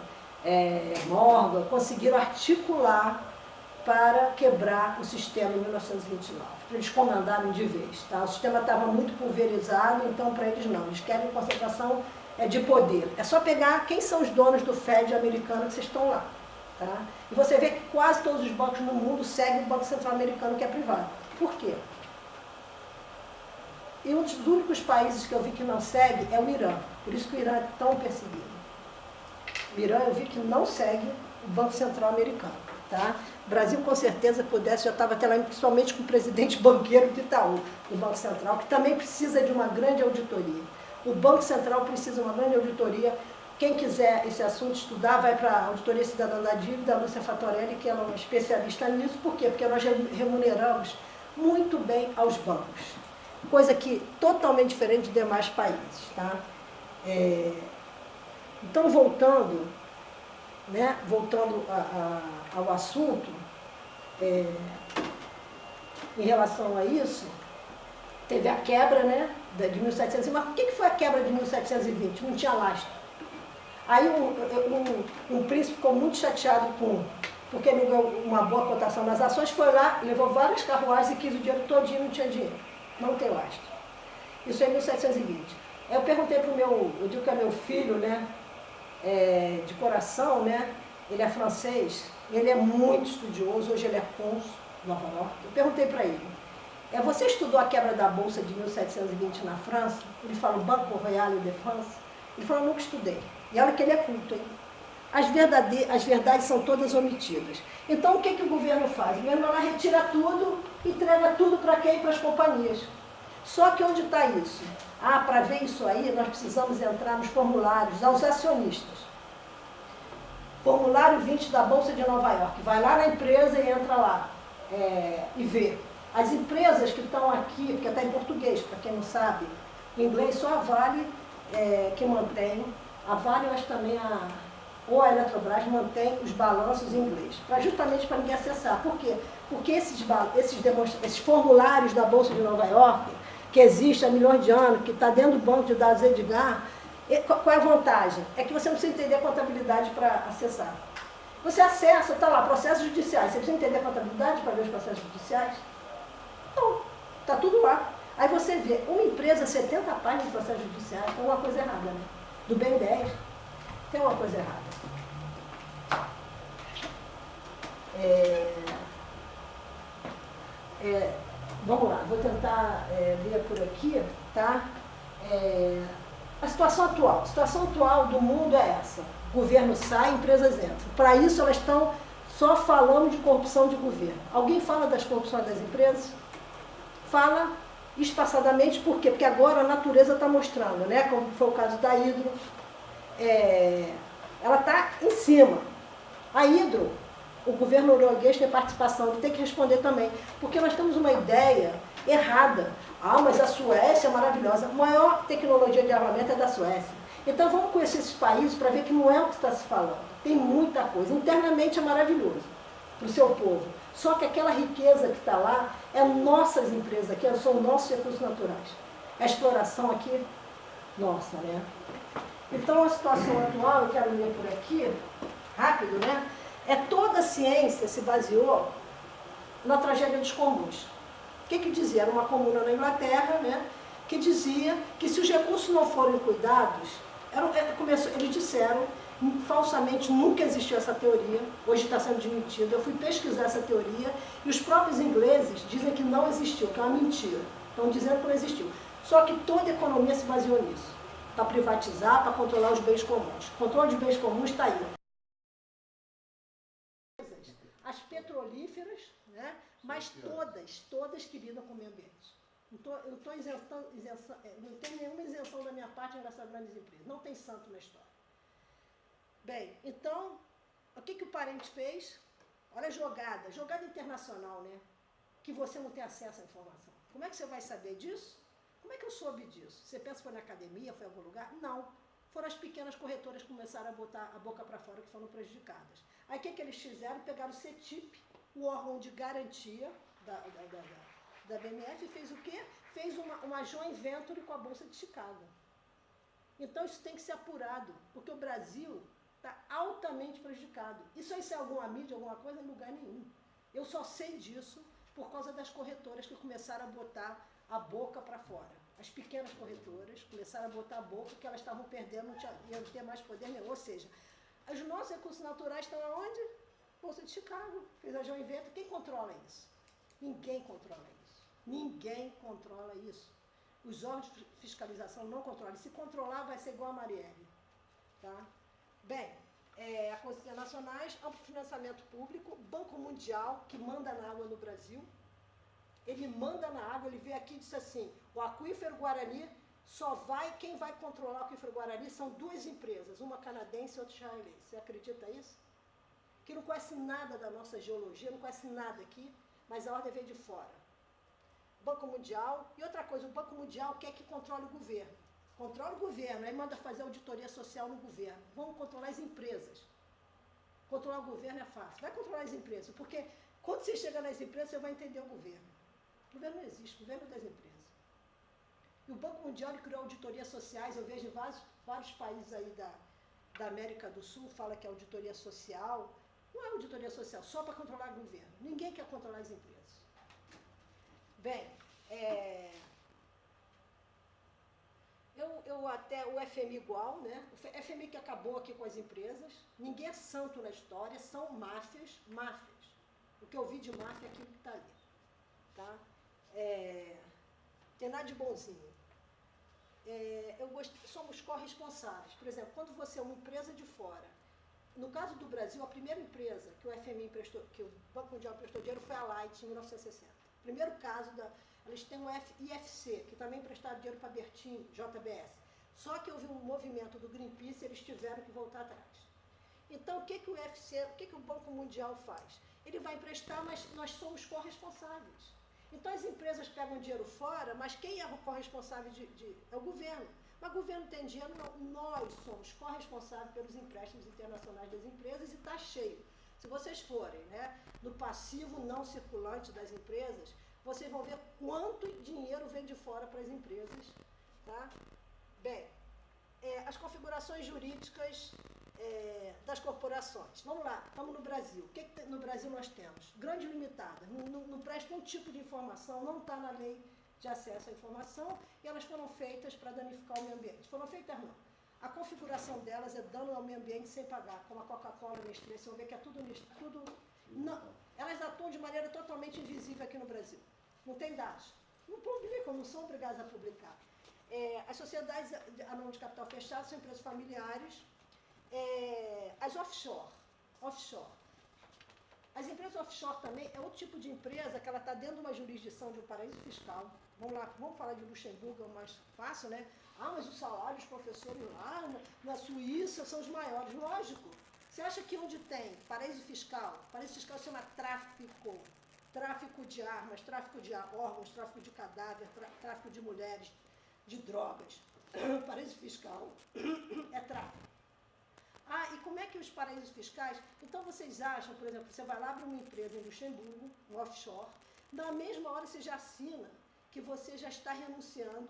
Morgan, conseguiram articular para quebrar o sistema em 1929. Eles comandaram de vez. Tá? O sistema estava muito pulverizado, então para eles não. Eles querem concentração de poder. É só pegar quem são os donos do Fed americano que vocês estão lá. Tá? E você vê que quase todos os bancos no mundo seguem o Banco Central americano, que é privado. Por quê? E um dos únicos países que eu vi que não segue é o Irã. Por isso que o Irã é tão perseguido. O Irã eu vi que não segue o Banco Central americano. Tá? O Brasil, com certeza, pudesse, já estava até lá, principalmente com o presidente banqueiro do Itaú, do Banco Central, que também precisa de uma grande auditoria. O Banco Central precisa de uma grande auditoria. Quem quiser esse assunto estudar, vai para a Auditoria Cidadã da Dívida, a Lúcia Fatorelli, que ela é uma especialista nisso. Por quê? Porque nós remuneramos muito bem aos bancos. Coisa que totalmente diferente de demais países. Tá? Então, voltando ao assunto, em relação a isso, teve a quebra, né, de 1720. Mas por que foi a quebra de 1720? Não tinha lastro. Aí um príncipe ficou muito chateado porque ele ganhou uma boa cotação nas ações, foi lá, levou várias carruagens e quis o dinheiro todinho, não tinha dinheiro. Não tem lastro. Isso é em 1720. Eu perguntei para eu digo que é meu filho, né, de coração, né, ele é francês, ele é muito estudioso, hoje ele é cônsul em Nova York. Eu perguntei para ele, você estudou a quebra da Bolsa de 1720 na França? Ele falou, Banco Royal de France. Ele falou, nunca estudei. E olha que ele é culto, hein? As verdades são todas omitidas. Então, o que o governo faz? O governo lá retira tudo, entrega tudo para quem? Para as companhias. Só que onde está isso? Para ver isso aí, nós precisamos entrar nos formulários aos acionistas. Formulário 20 da Bolsa de Nova York. Vai lá na empresa e entra lá e vê. As empresas que estão aqui, porque está em português, para quem não sabe, em inglês só a Vale que mantém. A Vale, eu acho também ou a Eletrobras mantém os balanços em inglês, justamente para ninguém acessar. Por quê? Porque esses formulários da Bolsa de Nova York, que existe há milhões de anos, que está dentro do banco de dados Edgar, qual é a vantagem? É que você não precisa entender a contabilidade para acessar. Você acessa, está lá, processos judiciais. Você precisa entender a contabilidade para ver os processos judiciais? Não, está tudo lá. Aí você vê, uma empresa, 70 páginas de processos judiciais, tem uma coisa errada, né? Do bem 10, tem uma coisa errada. Vamos lá, vou tentar ler por aqui, tá? A situação atual do mundo é essa. O governo sai, empresas entram. Para isso, elas estão só falando de corrupção de governo. Alguém fala das corrupções das empresas? Fala espaçadamente, por quê? Porque agora a natureza está mostrando, né? Como foi o caso da Hidro. Ela está em cima. A Hidro, o governo norueguês tem participação, ele tem que responder também. Porque nós temos uma ideia errada. Mas a Suécia é maravilhosa. A maior tecnologia de armamento é da Suécia. Então vamos conhecer esses países para ver que não é o que está se falando. Tem muita coisa. Internamente é maravilhoso para o seu povo. Só que aquela riqueza que está lá é nossas empresas aqui, são nossos recursos naturais. A exploração aqui, nossa, né? Então a situação atual, eu quero ler por aqui, rápido, né? Toda a ciência se baseou na tragédia dos comuns. O que dizia? Era uma comuna na Inglaterra, né, que dizia que se os recursos não forem cuidados, eles disseram, falsamente, nunca existiu essa teoria, hoje está sendo desmentida. Eu fui pesquisar essa teoria e os próprios ingleses dizem que não existiu, que é uma mentira. Estão dizendo que não existiu. Só que toda a economia se baseou nisso. para privatizar, para controlar os bens comuns. O controle de bens comuns está aí. As petrolíferas, né? Mas todas que lidam com o meio ambiente. Não tem nenhuma isenção da minha parte nessas grandes empresas. Não tem santo na história. Bem, então, o que o parente fez? Olha a jogada internacional, né? Que você não tem acesso à informação. Como é que você vai saber disso? Como é que eu soube disso? Você pensa que foi na academia, foi em algum lugar? Não. Foram as pequenas corretoras que começaram a botar a boca para fora que foram prejudicadas. Aí o que eles fizeram? Pegaram o CETIP, o órgão de garantia da BMF, e fez o quê? Fez uma joint venture com a Bolsa de Chicago. Então isso tem que ser apurado, porque o Brasil está altamente prejudicado. Isso aí, se é alguma mídia, alguma coisa, em lugar nenhum. Eu só sei disso por causa das corretoras que começaram a botar a boca para fora. As pequenas corretoras começaram a botar a boca porque elas estavam perdendo, não iam ter mais poder nenhum. Ou seja, os nossos recursos naturais estão aonde? Bolsa de Chicago. Fez a joint venture. Quem controla isso? Ninguém controla isso. Ninguém controla isso. Os órgãos de fiscalização não controlam. Se controlar, vai ser igual a Marielle. Tá? Bem, as coisas internacionais, amplo financiamento público, Banco Mundial, que manda na água no Brasil. Ele manda na água, ele veio aqui e disse assim, o aquífero Guarani só vai, quem vai controlar o aquífero Guarani são duas empresas, uma canadense e outra israelense. Você acredita isso? Que não conhece nada da nossa geologia, não conhece nada aqui, mas a ordem veio de fora. Banco Mundial, e outra coisa, o Banco Mundial quer que controle o governo. Controla o governo, aí manda fazer auditoria social no governo. Vamos controlar as empresas. Controlar o governo é fácil. Vai controlar as empresas, porque quando você chega nas empresas, você vai entender o governo. O governo não existe, o governo é das empresas. E o Banco Mundial criou auditorias sociais, eu vejo em vários países aí da América do Sul, fala que é auditoria social. Não é auditoria social, só para controlar o governo. Ninguém quer controlar as empresas. Bem, até o FMI igual, né? O FMI que acabou aqui com as empresas. Ninguém é santo na história, são máfias. O que eu vi de máfia é aquilo que está ali. Tá? Tem nada de bonzinho. Somos corresponsáveis. Por exemplo, quando você é uma empresa de fora, no caso do Brasil, a primeira empresa que o FMI emprestou, que o Banco Mundial emprestou dinheiro foi a Light, em 1960. Primeiro caso, eles têm o IFC, que também emprestaram dinheiro para Bertin, JBS. Só que houve um movimento do Greenpeace e eles tiveram que voltar atrás. Então, o que o IFC, o que o Banco Mundial faz? Ele vai emprestar, mas nós somos corresponsáveis. Então as empresas pegam dinheiro fora, mas quem é o corresponsável é o governo. Mas o governo tem dinheiro, não. Nós somos corresponsáveis pelos empréstimos internacionais das empresas e está cheio. Se vocês forem, né, no passivo não circulante das empresas, vocês vão ver quanto dinheiro vem de fora para as empresas. Tá? Bem, as configurações jurídicas das corporações. Vamos lá, estamos no Brasil. O que no Brasil nós temos? Grande limitada, não presta um tipo de informação, não está na lei de acesso à informação, e elas foram feitas para danificar o meio ambiente. Foram feitas não. A configuração delas é dano ao meio ambiente sem pagar, como a Coca-Cola, a Nestlé, você vai ver que é tudo não, elas atuam de maneira totalmente invisível aqui no Brasil. Não tem dados. Não publicam, não são obrigadas a publicar. As sociedades anônimas de capital fechado são empresas familiares. As offshore. As empresas offshore também é outro tipo de empresa que ela está dentro de uma jurisdição de um paraíso fiscal. Vamos lá, vamos falar de Luxemburgo, é o mais fácil, né? Mas os salários dos professores lá na Suíça são os maiores. Lógico. Você acha que onde tem paraíso fiscal se chama tráfico. Tráfico de armas, tráfico de órgãos, tráfico de cadáver, tráfico de mulheres, de drogas. Paraíso fiscal é tráfico. E como é que os paraísos fiscais... Então vocês acham, por exemplo, você vai lá para uma empresa em Luxemburgo, um offshore, na mesma hora você já assina que você já está renunciando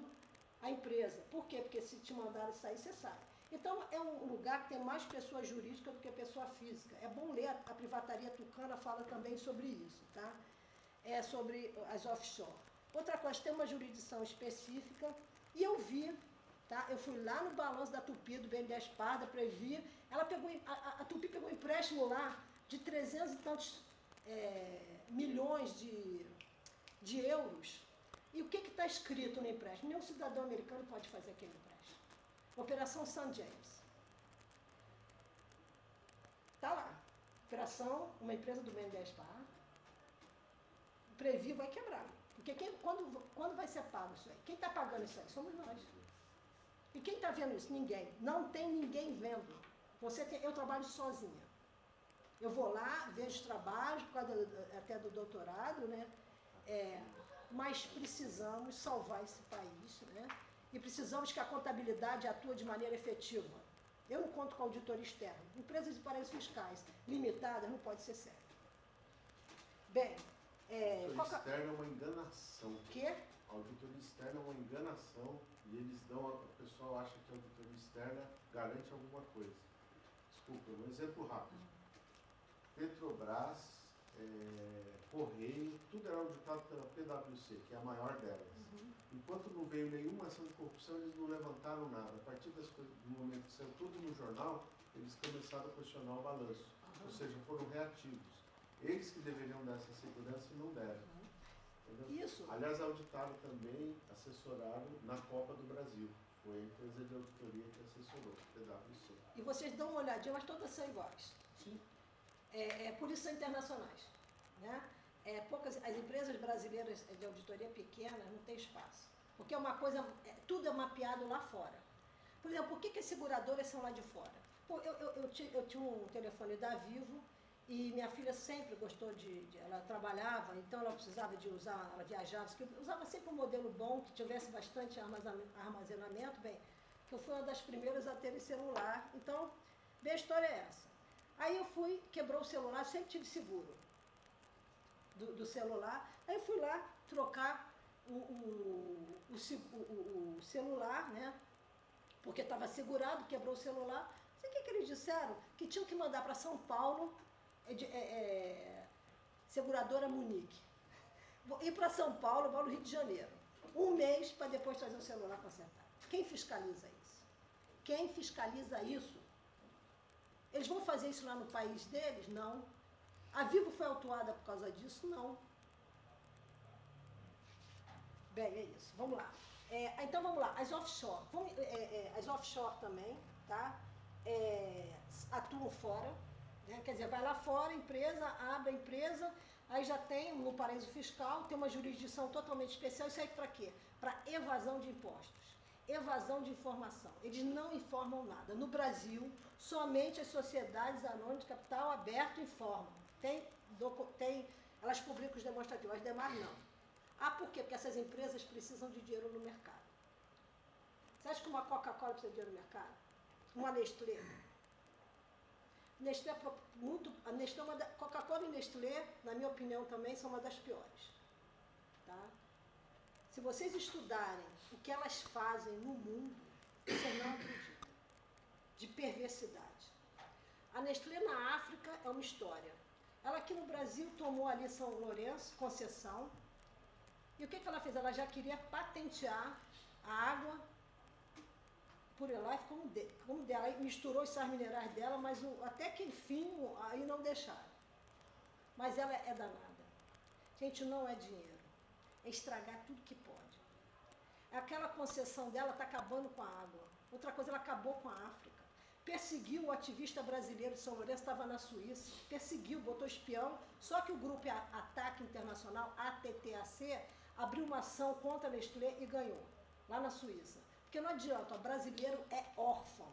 à empresa. Por quê? Porque se te mandarem sair, você sai. Então é um lugar que tem mais pessoa jurídica do que pessoa física. É bom ler, a Privataria Tucana fala também sobre isso, tá? Sobre as offshore. Outra coisa, tem uma jurisdição específica, e eu vi... Tá? Eu fui lá no balanço da Tupi, do BNDES Parda, previ. A Tupi pegou um empréstimo lá de 300 e tantos milhões de euros. E o que está escrito no empréstimo? Nenhum cidadão americano pode fazer aquele empréstimo. Operação St. James. Está lá. Operação, uma empresa do BNDES. O Previ vai quebrar. Porque quando vai ser pago isso aí? Quem está pagando isso aí? Somos nós. E quem está vendo isso? Ninguém. Não tem ninguém vendo. Eu trabalho sozinha. Eu vou lá, vejo trabalhos, por causa até do doutorado, né? Mas precisamos salvar esse país, né? E precisamos que a contabilidade atue de maneira efetiva. Eu não conto com auditoria externa. Empresas de paraísos fiscais limitadas não pode ser sério. Bem, auditoria externa é uma enganação. Quê? A auditoria externa é uma enganação e eles dão, o pessoal acha que a auditoria externa garante alguma coisa. Desculpa, um exemplo rápido. Petrobras, Correio, tudo era auditado pela PwC, que é a maior delas. Enquanto não veio nenhuma ação de corrupção, eles não levantaram nada. A partir do momento que saiu tudo no jornal, eles começaram a questionar o balanço. Ou seja, foram reativos. Eles que deveriam dar essa segurança e não deram. Entendeu? Isso. Aliás, auditaram também, assessoraram na Copa do Brasil. Foi a empresa de auditoria que assessorou, PwC. E vocês dão uma olhadinha, mas todas são iguais. Sim. Por isso são internacionais. Né? As empresas brasileiras de auditoria pequena não têm espaço. Porque é uma coisa, tudo é mapeado lá fora. Por exemplo, por que as seguradoras são lá de fora? Pô, eu tinha um telefone da Vivo e minha filha sempre gostou ela trabalhava, então ela precisava de usar, ela viajava, usava sempre um modelo bom, que tivesse bastante armazenamento. Bem, eu fui uma das primeiras a ter esse celular, então, bem, a história é essa. Aí eu fui, quebrou o celular, sempre tive seguro do celular, aí eu fui lá trocar o celular, né? Porque estava segurado, quebrou o celular. Sabe o que eles disseram? Que tinham que mandar para São Paulo, seguradora Munique. Ir para São Paulo, vou no Rio de Janeiro. Um mês para depois trazer o celular consertado. Quem fiscaliza isso? Quem fiscaliza isso? Eles vão fazer isso lá no país deles? Não. A Vivo foi autuada por causa disso? Não. Bem, é isso. Vamos lá. Então vamos lá. As offshore. As offshore também, tá? Atuam fora. Né? Quer dizer, vai lá fora, empresa, abre a empresa, aí já tem no paraíso fiscal, tem uma jurisdição totalmente especial. Isso aí para quê? Para evasão de impostos. Evasão de informação. Eles não informam nada. No Brasil, somente as sociedades anônimas de capital aberto informam. Elas publicam os demonstrativos, as demais não. Por quê? Porque essas empresas precisam de dinheiro no mercado. Você acha que uma Coca-Cola precisa de dinheiro no mercado? Uma Nestlé? Coca-Cola e Nestlé, na minha opinião também, são uma das piores. Tá? Se vocês estudarem o que elas fazem no mundo, você não acredita. De perversidade. A Nestlé na África é uma história. Ela aqui no Brasil tomou ali São Lourenço, concessão. E o que ela fez? Ela já queria patentear a água Pure Life como dela. Aí misturou os sais minerais dela, mas até que enfim, aí não deixaram. Mas ela é danada. Gente, não é dinheiro. É estragar tudo que pode. Aquela concessão dela está acabando com a água. Outra coisa, ela acabou com a África. Perseguiu o ativista brasileiro de São Lourenço, estava na Suíça. Perseguiu, botou espião. Só que o grupo Ataque Internacional, ATTAC, abriu uma ação contra a Nestlé e ganhou, lá na Suíça. Porque não adianta, o brasileiro é órfão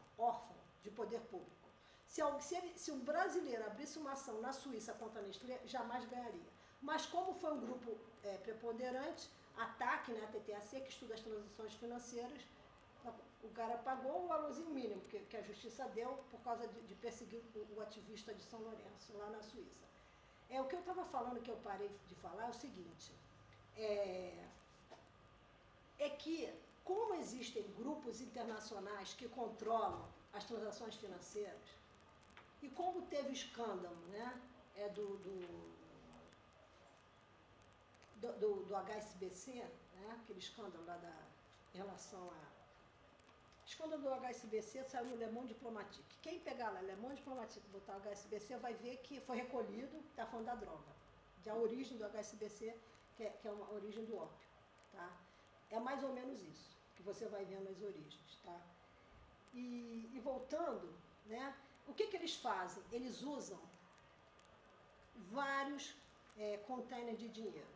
de poder público. Se um brasileiro abrisse uma ação na Suíça contra a Nestlé, jamais ganharia. Mas como foi um grupo preponderante, ATTAC, né, a TTAC, que estuda as transações financeiras, o cara pagou o valorzinho mínimo que a justiça deu por causa de perseguir o ativista de São Lourenço, lá na Suíça. O que eu estava falando, que eu parei de falar, é o seguinte, que como existem grupos internacionais que controlam as transações financeiras, e como teve o escândalo, né, do HSBC, né, aquele escândalo lá em relação a... O escândalo do HSBC saiu no Le Monde Diplomatique. Quem pegar lá Le Monde Diplomatique e botar o HSBC vai ver que foi recolhido, está falando da droga, da origem do HSBC, que é uma origem do ópio. Tá? É mais ou menos isso que você vai vendo as origens. Tá? E voltando, né, o que eles fazem? Eles usam vários containers de dinheiro.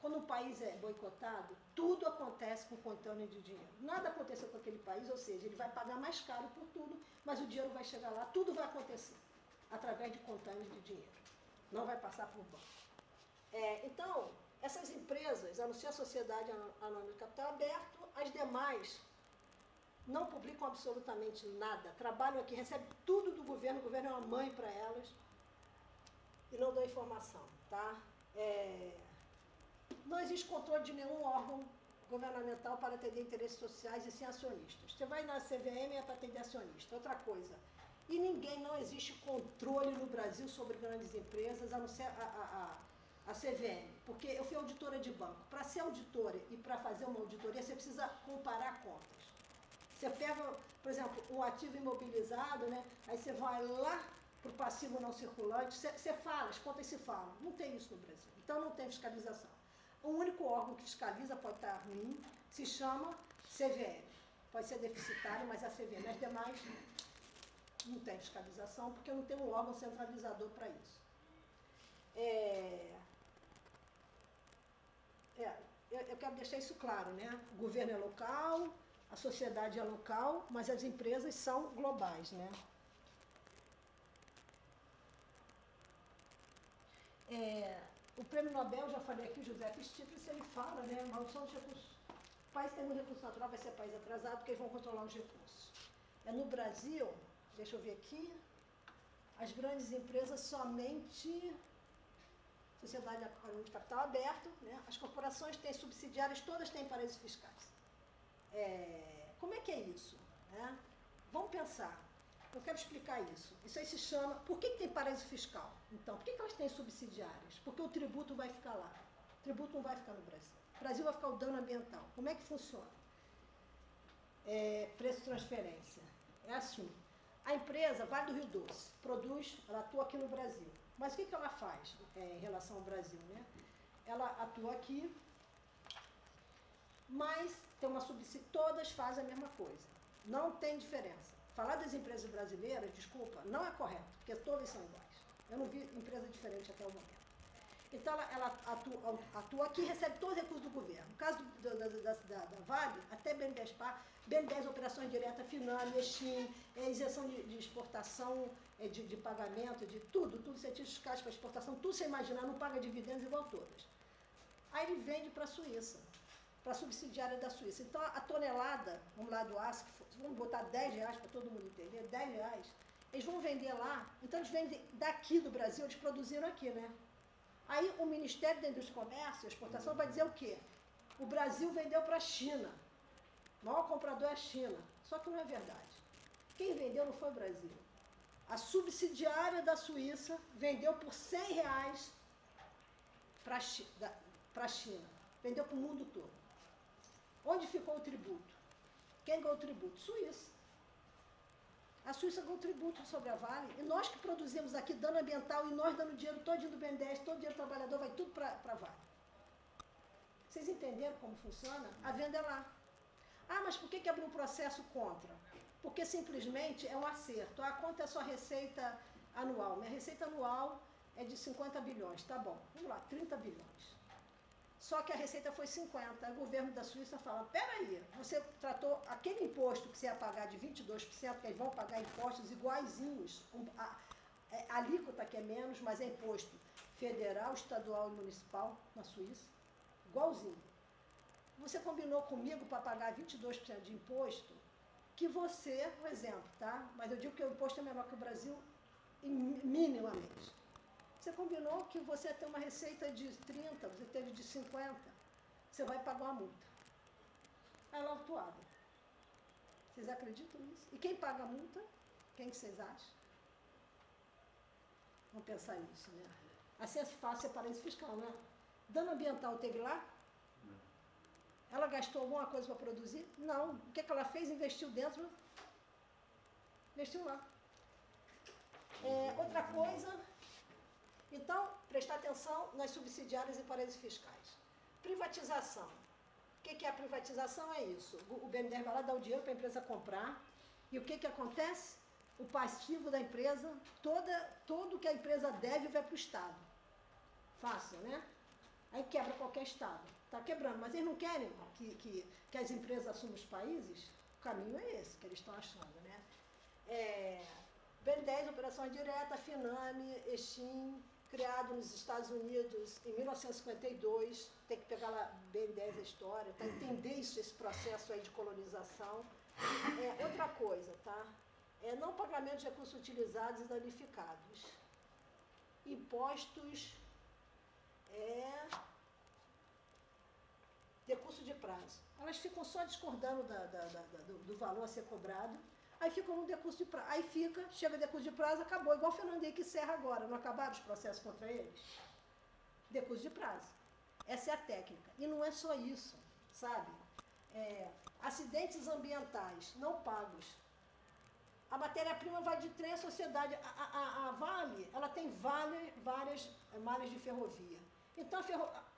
Quando um país é boicotado, tudo acontece com container de dinheiro. Nada aconteceu com aquele país, ou seja, ele vai pagar mais caro por tudo, mas o dinheiro vai chegar lá, tudo vai acontecer através de containers de dinheiro. Não vai passar por banco. Então, essas empresas anunciam a sociedade anônima de capital aberto, as demais não publicam absolutamente nada, trabalham aqui, recebem tudo do governo, o governo é uma mãe para elas e não dão informação, tá? Não existe controle de nenhum órgão governamental para atender interesses sociais e sim acionistas. Você vai na CVM é para atender acionista. Outra coisa, e não existe controle no Brasil sobre grandes empresas, a não ser a CVM, porque eu fui auditora de banco. Para ser auditora e para fazer uma auditoria, você precisa comparar contas. Você pega, por exemplo, um ativo imobilizado, né? Aí você vai lá para o passivo não circulante, você fala, as contas se falam. Não tem isso no Brasil, então não tem fiscalização. O único órgão que fiscaliza pode estar ruim, se chama CVM. Pode ser deficitário, mas é a CVM. As demais não tem fiscalização, porque não tem um órgão centralizador para isso. Eu quero deixar isso claro, né? O governo é local, a sociedade é local, mas as empresas são globais, né? O prêmio Nobel, já falei aqui, José Stiglitz, ele fala, né? Maldição dos recursos. O país que tem muito recurso natural vai ser país atrasado, porque eles vão controlar os recursos. No Brasil, deixa eu ver aqui, as grandes empresas somente sociedade anônima de capital aberto, né? As corporações têm subsidiárias, todas têm paraísos fiscais. Como é que é isso? Né? Vamos pensar. Eu quero explicar isso. Isso aí se chama... Por que tem paraíso fiscal? Então, por que elas têm subsidiárias? Porque o tributo vai ficar lá. O tributo não vai ficar no Brasil. O Brasil vai ficar o dano ambiental. Como é que funciona? Preço de transferência. É assim. A empresa Vale do Rio Doce produz, ela atua aqui no Brasil. Mas o que ela faz em relação ao Brasil? Né? Ela atua aqui, mas tem uma subsídio, todas fazem a mesma coisa. Não tem diferença. Falar das empresas brasileiras, desculpa, não é correto, porque todas são iguais. Eu não vi empresa diferente até o momento. Então, ela atua aqui e recebe todos os recursos do governo. No caso da Vale, até BNDES-PAR, BNDES, operações diretas, FINAME, EXIM, isenção de exportação, de pagamento, de tudo, incentivos fiscais para exportação, tudo você imaginar, não paga dividendos igual todas. Aí ele vende para a Suíça, para a subsidiária da Suíça. Então, a tonelada, vamos lá do aço, vamos botar R$10 para todo mundo entender, R$10, eles vão vender lá, então eles vendem daqui do Brasil, eles produziram aqui, né? Aí o Ministério da Indústria e Comércio e Exportação vai dizer o quê? O Brasil vendeu para a China. O maior comprador é a China. Só que não é verdade. Quem vendeu não foi o Brasil. A subsidiária da Suíça vendeu por R$100 para a China. Vendeu para o mundo todo. Onde ficou o tributo? Quem ganhou o tributo? Suíça. A Suíça ganhou tributo sobre a Vale, e nós que produzimos aqui dano ambiental, e nós dando dinheiro todinho do BNDES, todo dinheiro do trabalhador, vai tudo para a Vale. Vocês entenderam como funciona? A venda é lá. Ah, mas por que abriu um processo contra? Porque simplesmente é um acerto. Quanto é a sua receita anual? Minha receita anual é de 50 bilhões, tá bom. Vamos lá, 30 bilhões. Só que a receita foi 50. Aí o governo da Suíça fala, peraí, você tratou aquele imposto que você ia pagar de 22%, que eles vão pagar impostos iguaizinhos, a alíquota que é menos, mas é imposto federal, estadual e municipal na Suíça, igualzinho. Você combinou comigo para pagar 22% de imposto, que você, um exemplo, tá? Mas eu digo que o imposto é menor que o Brasil, minimamente. Você combinou que você ia ter uma receita de 30, você teve de 50, você vai pagar uma multa. Aí ela é autuada. Vocês acreditam nisso? E quem paga a multa? Quem que vocês acham? Vamos pensar nisso, né? Assim é fácil, é paraíso fiscal, né? Dano ambiental teve lá? Não. Ela gastou alguma coisa para produzir? Não. O que ela fez? Investiu dentro? Investiu lá. Outra coisa... Então, prestar atenção nas subsidiárias e paraísos fiscais. Privatização. O que é a privatização? É isso. O BNDES vai lá dar o dinheiro para a empresa comprar, E o que acontece? O passivo da empresa, tudo que a empresa deve vai para o Estado. Fácil, né? Aí quebra qualquer Estado. Está quebrando, mas eles não querem que as empresas assumam os países? O caminho é esse que eles estão achando, né? BN10, Operação Direta, Finame, Exim, criado nos Estados Unidos em 1952, tem que pegar lá BN10 a história, para entender esse processo aí de colonização. Outra coisa, tá? Não pagamento de recursos utilizados e danificados. Impostos, decurso de prazo. Elas ficam só discordando do valor a ser cobrado, aí ficam no decurso de prazo. Aí chega decurso de prazo, acabou. Igual o Fernando Henrique Serra agora, não acabaram os processos contra eles? Decurso de prazo. Essa é a técnica. E não é só isso, sabe? Acidentes ambientais não pagos. A matéria-prima vai de trem à sociedade. A Vale, ela tem várias malhas de ferrovia. Então,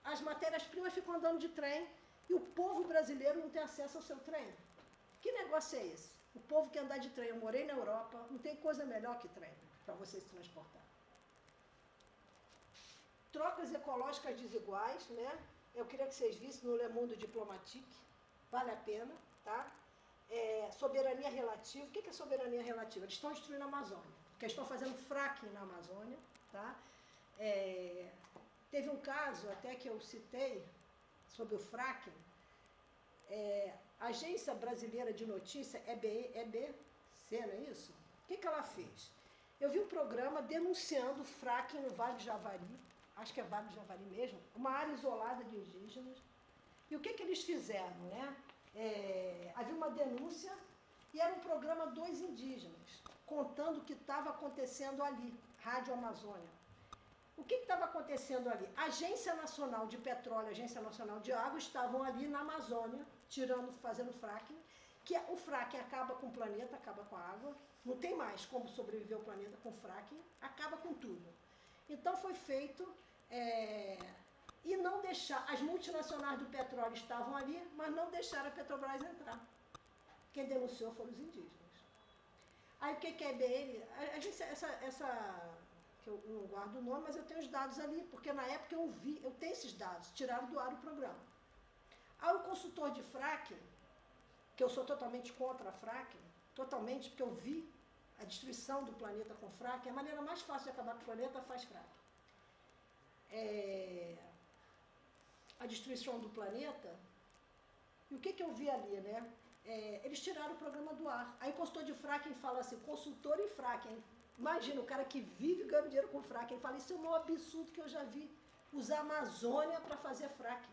as matérias-primas ficam andando de trem e o povo brasileiro não tem acesso ao seu trem. Que negócio é esse? O povo quer andar de trem. Eu morei na Europa, não tem coisa melhor que trem para você se transportar. Trocas ecológicas desiguais, né? Eu queria que vocês vissem no Le Monde Diplomatique. Vale a pena, tá? Soberania relativa. O que é soberania relativa? Eles estão destruindo a Amazônia, porque eles estão fazendo fracking na Amazônia, tá? Teve um caso, até que eu citei, sobre o fracking. A Agência Brasileira de Notícia, EBC, não é isso? O que ela fez? Eu vi um programa denunciando o fracking no Vale do Javari, acho que é Vale do Javari mesmo, uma área isolada de indígenas. E o que eles fizeram, né? Havia uma denúncia e era um programa dos indígenas, contando o que estava acontecendo ali, Rádio Amazônia. O que estava acontecendo ali? A Agência Nacional de Petróleo, a Agência Nacional de Água estavam ali na Amazônia, fazendo fracking, que o fracking acaba com o planeta, acaba com a água, não tem mais como sobreviver o planeta com fracking, acaba com tudo. Então foi feito, e não deixar, as multinacionais do petróleo estavam ali, mas não deixaram a Petrobras entrar. Quem denunciou foram os indígenas. Aí o que é BN? A gente, que eu não guardo o nome, mas eu tenho os dados ali, porque na época eu tenho esses dados, tiraram do ar o programa. Aí o consultor de fracking, que eu sou totalmente contra a fracking, totalmente, porque eu vi a destruição do planeta com fracking, a maneira mais fácil de acabar com o planeta faz fracking. A destruição do planeta, e o que eu vi ali, né? Eles tiraram o programa do ar. Aí o consultor de fracking fala assim, consultor em fracking. Imagina, o cara que vive ganhando dinheiro com fracking, ele fala, isso é o maior absurdo que eu já vi, usar a Amazônia para fazer fracking.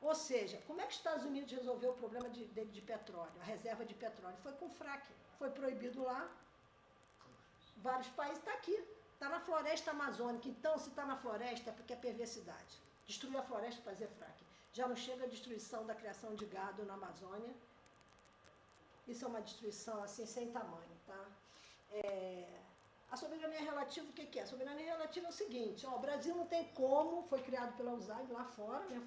Ou seja, como é que os Estados Unidos resolveu o problema dele de petróleo, a reserva de petróleo? Foi com fracking. Foi proibido lá, vários países, está aqui, está na floresta amazônica. Então, se está na floresta é porque é perversidade. Destruir a floresta para fazer fracking. Já não chega a destruição da criação de gado na Amazônia. Isso é uma destruição assim sem tamanho, tá? A soberania relativa, o que é? A soberania relativa é o seguinte, o Brasil não tem como, foi criado pela USAID lá fora, né?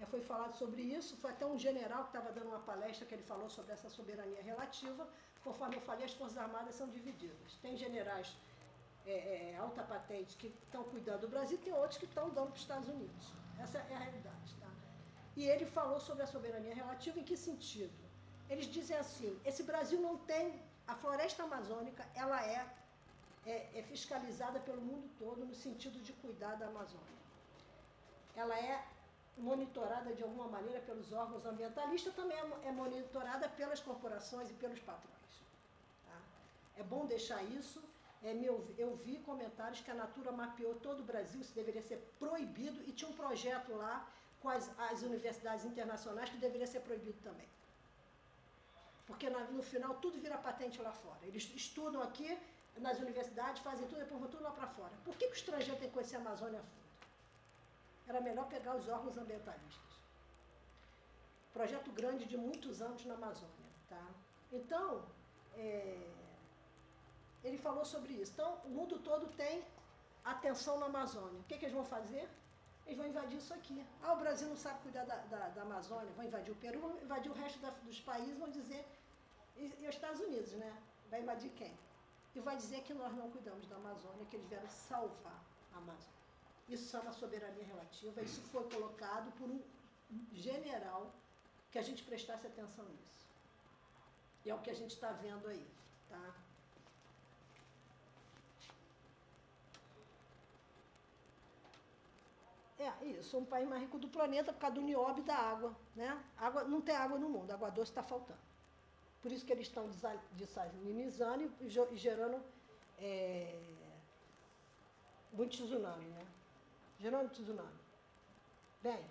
Foi falado sobre isso, foi até um general que estava dando uma palestra que ele falou sobre essa soberania relativa. Conforme eu falei, as Forças Armadas são divididas. Tem generais alta patente que estão cuidando do Brasil, tem outros que estão dando para os Estados Unidos. Essa é a realidade, tá? E ele falou sobre a soberania relativa em que sentido? Eles dizem assim, esse Brasil não tem, a floresta amazônica, ela é fiscalizada pelo mundo todo no sentido de cuidar da Amazônia. Ela é monitorada de alguma maneira pelos órgãos ambientalistas, também é monitorada pelas corporações e pelos patrões. Tá? É bom deixar isso. Eu vi comentários que a Natura mapeou todo o Brasil, isso deveria ser proibido, e tinha um projeto lá com as universidades internacionais que deveria ser proibido também. Porque no final tudo vira patente lá fora. Eles estudam aqui nas universidades, fazem tudo, depois vão tudo lá para fora. Por que o estrangeiro tem que conhecer a Amazônia a fundo? Era melhor pegar os órgãos ambientalistas. Projeto grande de muitos anos na Amazônia. Tá? Então, ele falou sobre isso. Então, o mundo todo tem atenção na Amazônia. O que eles vão fazer? Eles vão invadir isso aqui. O Brasil não sabe cuidar da Amazônia, vão invadir o Peru, vão invadir o resto dos países, vão dizer E os Estados Unidos, né? Vai invadir quem? E vai dizer que nós não cuidamos da Amazônia, que eles vieram salvar a Amazônia. Isso chama soberania relativa, isso foi colocado por um general que a gente prestasse atenção nisso. E é o que a gente está vendo aí, tá? É isso, um país mais rico do planeta por causa do nióbio da água, né? Água, não tem água no mundo, água doce está faltando. Por isso que eles estão desalinizando e gerando muito tsunami, né? Gerando tsunami. Bem,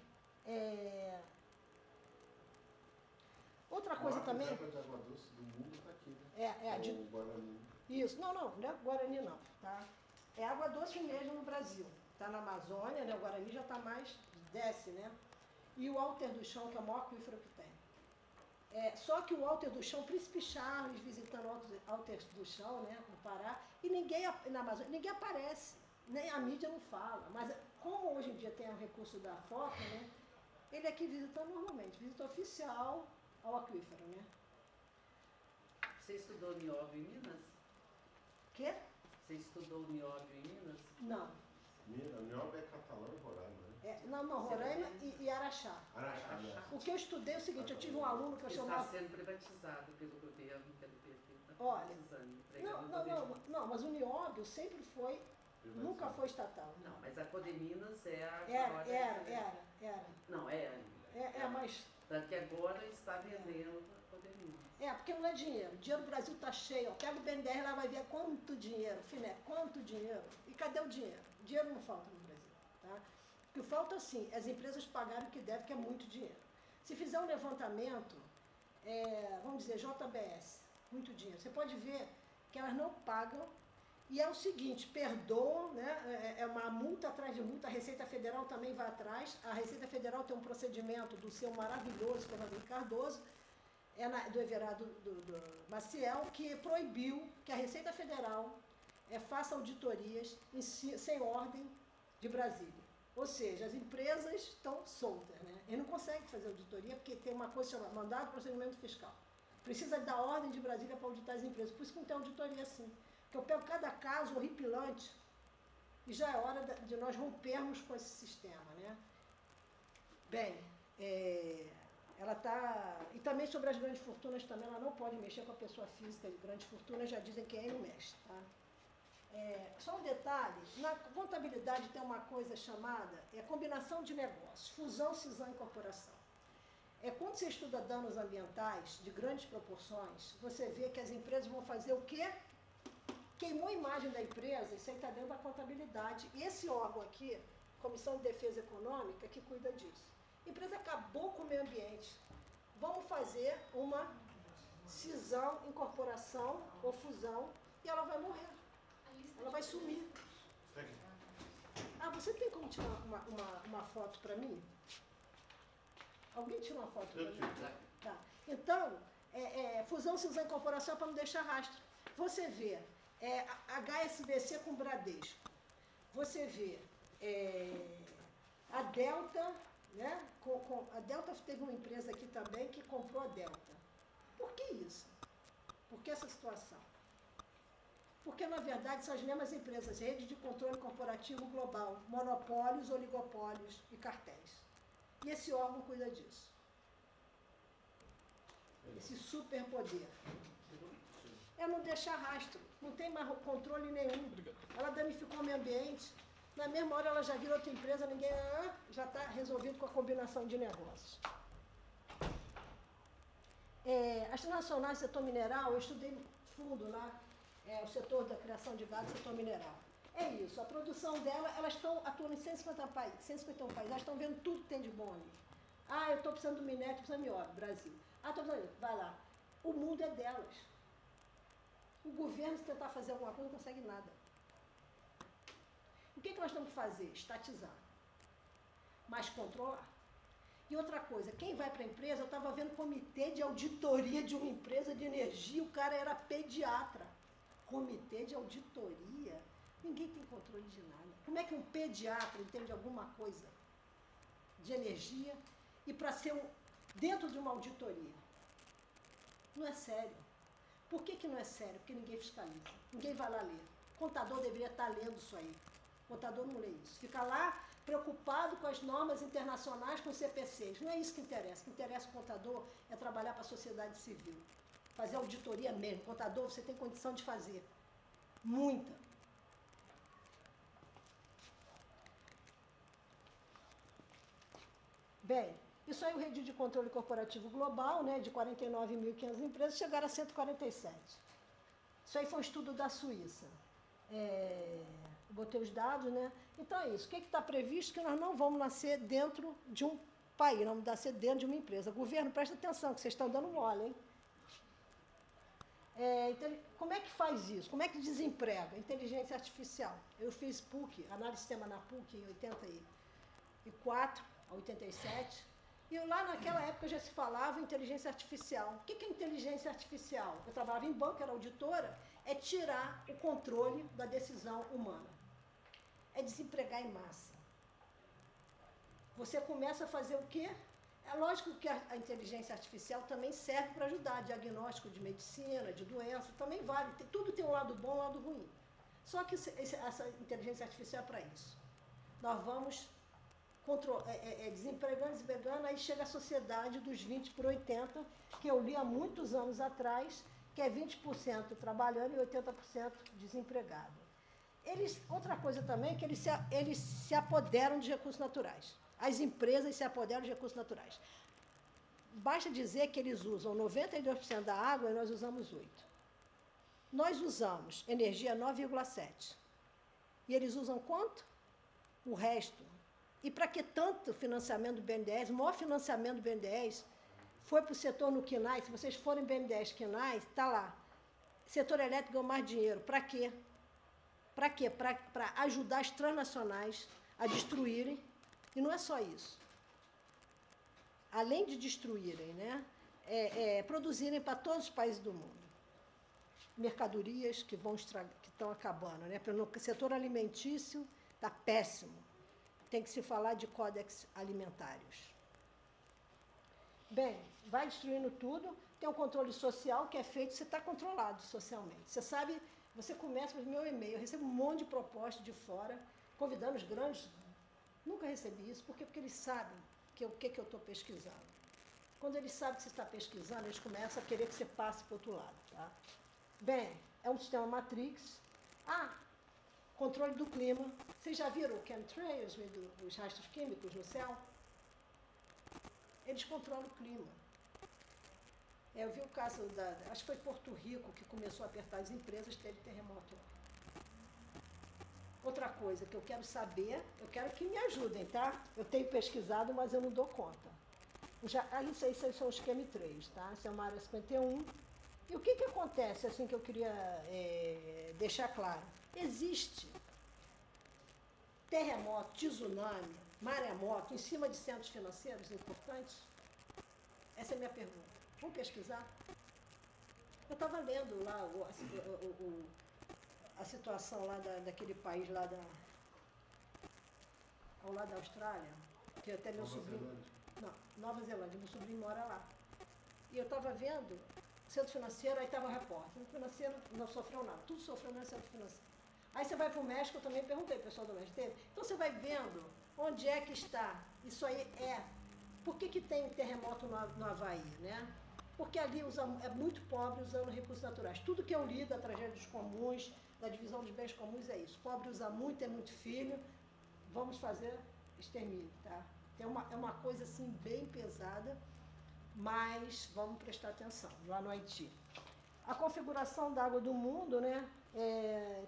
outra coisa também... A reserva de água doce do mundo está aqui, né? O Guarani. Isso, não é Guarani não, tá? É água doce mesmo no Brasil. Está na Amazônia, né? O Guarani já está mais, desce, né? E o Alter do Chão, que é o maior aquífero que tem. Só que o Alter do Chão, Príncipe Charles visitando o Alter do Chão, né, no Pará, e ninguém, na Amazônia, ninguém aparece, nem a mídia não fala. Mas como hoje em dia tem o recurso da foto, né, ele aqui visita normalmente, visita oficial ao aquífero, né? Você estudou nióbio em Minas? Quê? Você estudou nióbio em Minas? Não. A nióbio é Catalão e Roraima, né? Não, Roraima e Araxá. Araxá, né? O que eu estudei é o seguinte, eu tive um aluno que eu Está chamava... sendo privatizado pelo governo, pelo PT. Está Olha, privatizando, entregando não, mas o nióbio sempre foi, nunca foi estatal. Não, mas a Codeminas é a... Era. Não, é ainda. Mas... Porque agora está vendendo a Codeminas. Porque não é dinheiro. O dinheiro do Brasil está cheio. Ó. Pega o BNDES lá, vai ver quanto dinheiro, filé, quanto dinheiro. E cadê o dinheiro? O dinheiro não falta no Brasil. Tá? O que falta, sim, as empresas pagarem o que devem, que é muito dinheiro. Se fizer um levantamento, vamos dizer, JBS, muito dinheiro. Você pode ver que elas não pagam. E é o seguinte, perdoam, né? É uma multa atrás de multa, a Receita Federal também vai atrás. A Receita Federal tem um procedimento do seu maravilhoso Fernando Cardoso, do Everardo do Maciel, que proibiu que a Receita Federal faça auditorias sem ordem de Brasília. Ou seja, as empresas estão soltas, né? Eles não conseguem fazer auditoria porque tem uma coisa chamada mandado de procedimento fiscal. Precisa da ordem de Brasília para auditar as empresas, por isso que não tem auditoria assim. Eu pego cada caso horripilante e já é hora de nós rompermos com esse sistema, né? Bem, ela está... E também sobre as grandes fortunas também, ela não pode mexer com a pessoa física de grandes fortunas, já dizem que não mexe, tá? Só um detalhe, na contabilidade tem uma coisa chamada combinação de negócios, fusão, cisão e incorporação. Quando você estuda danos ambientais de grandes proporções, você vê que as empresas vão fazer o quê? Queimou a imagem da empresa, isso aí está dentro da contabilidade. E esse órgão aqui, Comissão de Defesa Econômica, que cuida disso. A empresa acabou com o meio ambiente. Vamos fazer uma cisão, incorporação ou fusão e ela vai morrer. Ela vai sumir. Você tem como tirar uma foto para mim? Alguém tira uma foto para mim? Tá. Então, fusão, cisão, incorporação é para não deixar rastro. Você vê HSBC com Bradesco. Você vê a Delta, né? A Delta teve uma empresa aqui também que comprou a Delta. Por que isso? Por que essa situação? Porque, na verdade, são as mesmas empresas, rede de controle corporativo global, monopólios, oligopólios e cartéis. E esse órgão cuida disso. Esse superpoder. Não deixar rastro, não tem mais controle nenhum. Ela danificou o meio ambiente. Na mesma hora ela já vira outra empresa, ninguém já está resolvido com a combinação de negócios. As transnacionais do setor mineral, eu estudei fundo lá, o setor da criação de gado, setor mineral. É isso, a produção dela, elas estão atuando em 151 países, elas estão vendo tudo que tem de bom ali. Eu estou precisando do minério, estou precisando de minério, Brasil. Estou precisando, vai lá. O mundo é delas. O governo, se tentar fazer alguma coisa, não consegue nada. O que nós temos que fazer? Estatizar. Mas controlar. E outra coisa, quem vai para a empresa, eu estava vendo comitê de auditoria de uma empresa de energia, o cara era pediatra. Comitê de auditoria? Ninguém tem controle de nada. Como é que um pediatra entende alguma coisa de energia e para ser dentro de uma auditoria? Não é sério. Por que não é sério? Porque ninguém fiscaliza, ninguém vai lá ler. O contador deveria estar lendo isso aí. O contador não lê isso. Fica lá preocupado com as normas internacionais, com os CPCs. Não é isso que interessa. O que interessa o contador é trabalhar para a sociedade civil. Fazer auditoria mesmo. O contador você tem condição de fazer. Muita. Bem, isso aí o Rede de Controle Corporativo Global, né, de 49.500 empresas, chegaram a 147. Isso aí foi um estudo da Suíça. Botei os dados, né? Então é isso. O que está previsto? Que nós não vamos nascer dentro de um país, não vamos nascer dentro de uma empresa. Governo, presta atenção, que vocês estão dando mole, hein? Então, como é que faz isso? Como é que desemprega? Inteligência artificial. Eu fiz PUC, análise de sistema na PUC em 84 a 87. E lá naquela época já se falava em inteligência artificial. O que é inteligência artificial? Eu trabalhava em banco, era auditora, é tirar o controle da decisão humana. É desempregar em massa. Você começa a fazer o quê? É lógico que a inteligência artificial também serve para ajudar, diagnóstico de medicina, de doença, também vale. Tudo tem um lado bom e um lado ruim. Só que essa inteligência artificial é para isso. Nós vamos desempregando, aí chega a sociedade dos 20 por 80, que eu li há muitos anos atrás, que é 20% trabalhando e 80% desempregado. Outra coisa também é que eles se apoderam de recursos naturais. As empresas se apoderam de recursos naturais. Basta dizer que eles usam 92% da água e nós usamos 8%. Nós usamos energia 9,7%. E eles usam quanto? O resto. E para que tanto financiamento do BNDES? O maior financiamento do BNDES foi para o setor no KNAI. Se vocês forem BNDES KNAI, está lá. Setor elétrico ganhou mais dinheiro. Para quê? Para quê? Para ajudar as transnacionais a destruírem. E não é só isso. Além de destruírem, né? Produzirem para todos os países do mundo. Mercadorias que estão acabando. Né? O setor alimentício está péssimo. Tem que se falar de códex alimentários. Bem, vai destruindo tudo, tem um controle social que é feito, você está controlado socialmente. Você sabe, você começa no meu e-mail, eu recebo um monte de propostas de fora, convidando os grandes, nunca recebi isso, porque eles sabem o que eu estou pesquisando. Quando eles sabem que você está pesquisando, eles começam a querer que você passe para o outro lado. Tá? Bem, é um sistema Matrix. Controle do clima. Vocês já viram o chemtrails, os rastros químicos no céu? Eles controlam o clima. Eu vi o caso acho que foi Porto Rico, que começou a apertar as empresas, teve terremoto. Outra coisa que eu quero saber, eu quero que me ajudem, tá? Eu tenho pesquisado, mas eu não dou conta. Isso aí são os chemtrails, tá? Isso é uma área 51. E o que acontece, assim, que eu queria deixar claro? Existe terremoto, tsunami, maremoto em cima de centros financeiros importantes? Essa é a minha pergunta. Vamos pesquisar? Eu estava lendo lá a situação lá daquele país lá ao lado da Austrália, que até meu sobrinho... Não, Nova Zelândia, meu sobrinho mora lá. E eu estava vendo... Centro financeiro, aí estava o repórter. Centro financeiro não sofreu nada, tudo sofreu no centro financeiro. Aí você vai para o México, eu também perguntei para o pessoal do México. Então você vai vendo onde é que está. Isso aí Por que tem terremoto no Havaí, né? Porque ali é muito pobre usando recursos naturais. Tudo que eu li da tragédia dos comuns, da divisão dos bens comuns é isso. Pobre usa muito, tem muito filho, vamos fazer extermínio, tá? É uma coisa assim bem pesada. Mas vamos prestar atenção, lá no Haiti. A configuração da água do mundo, né?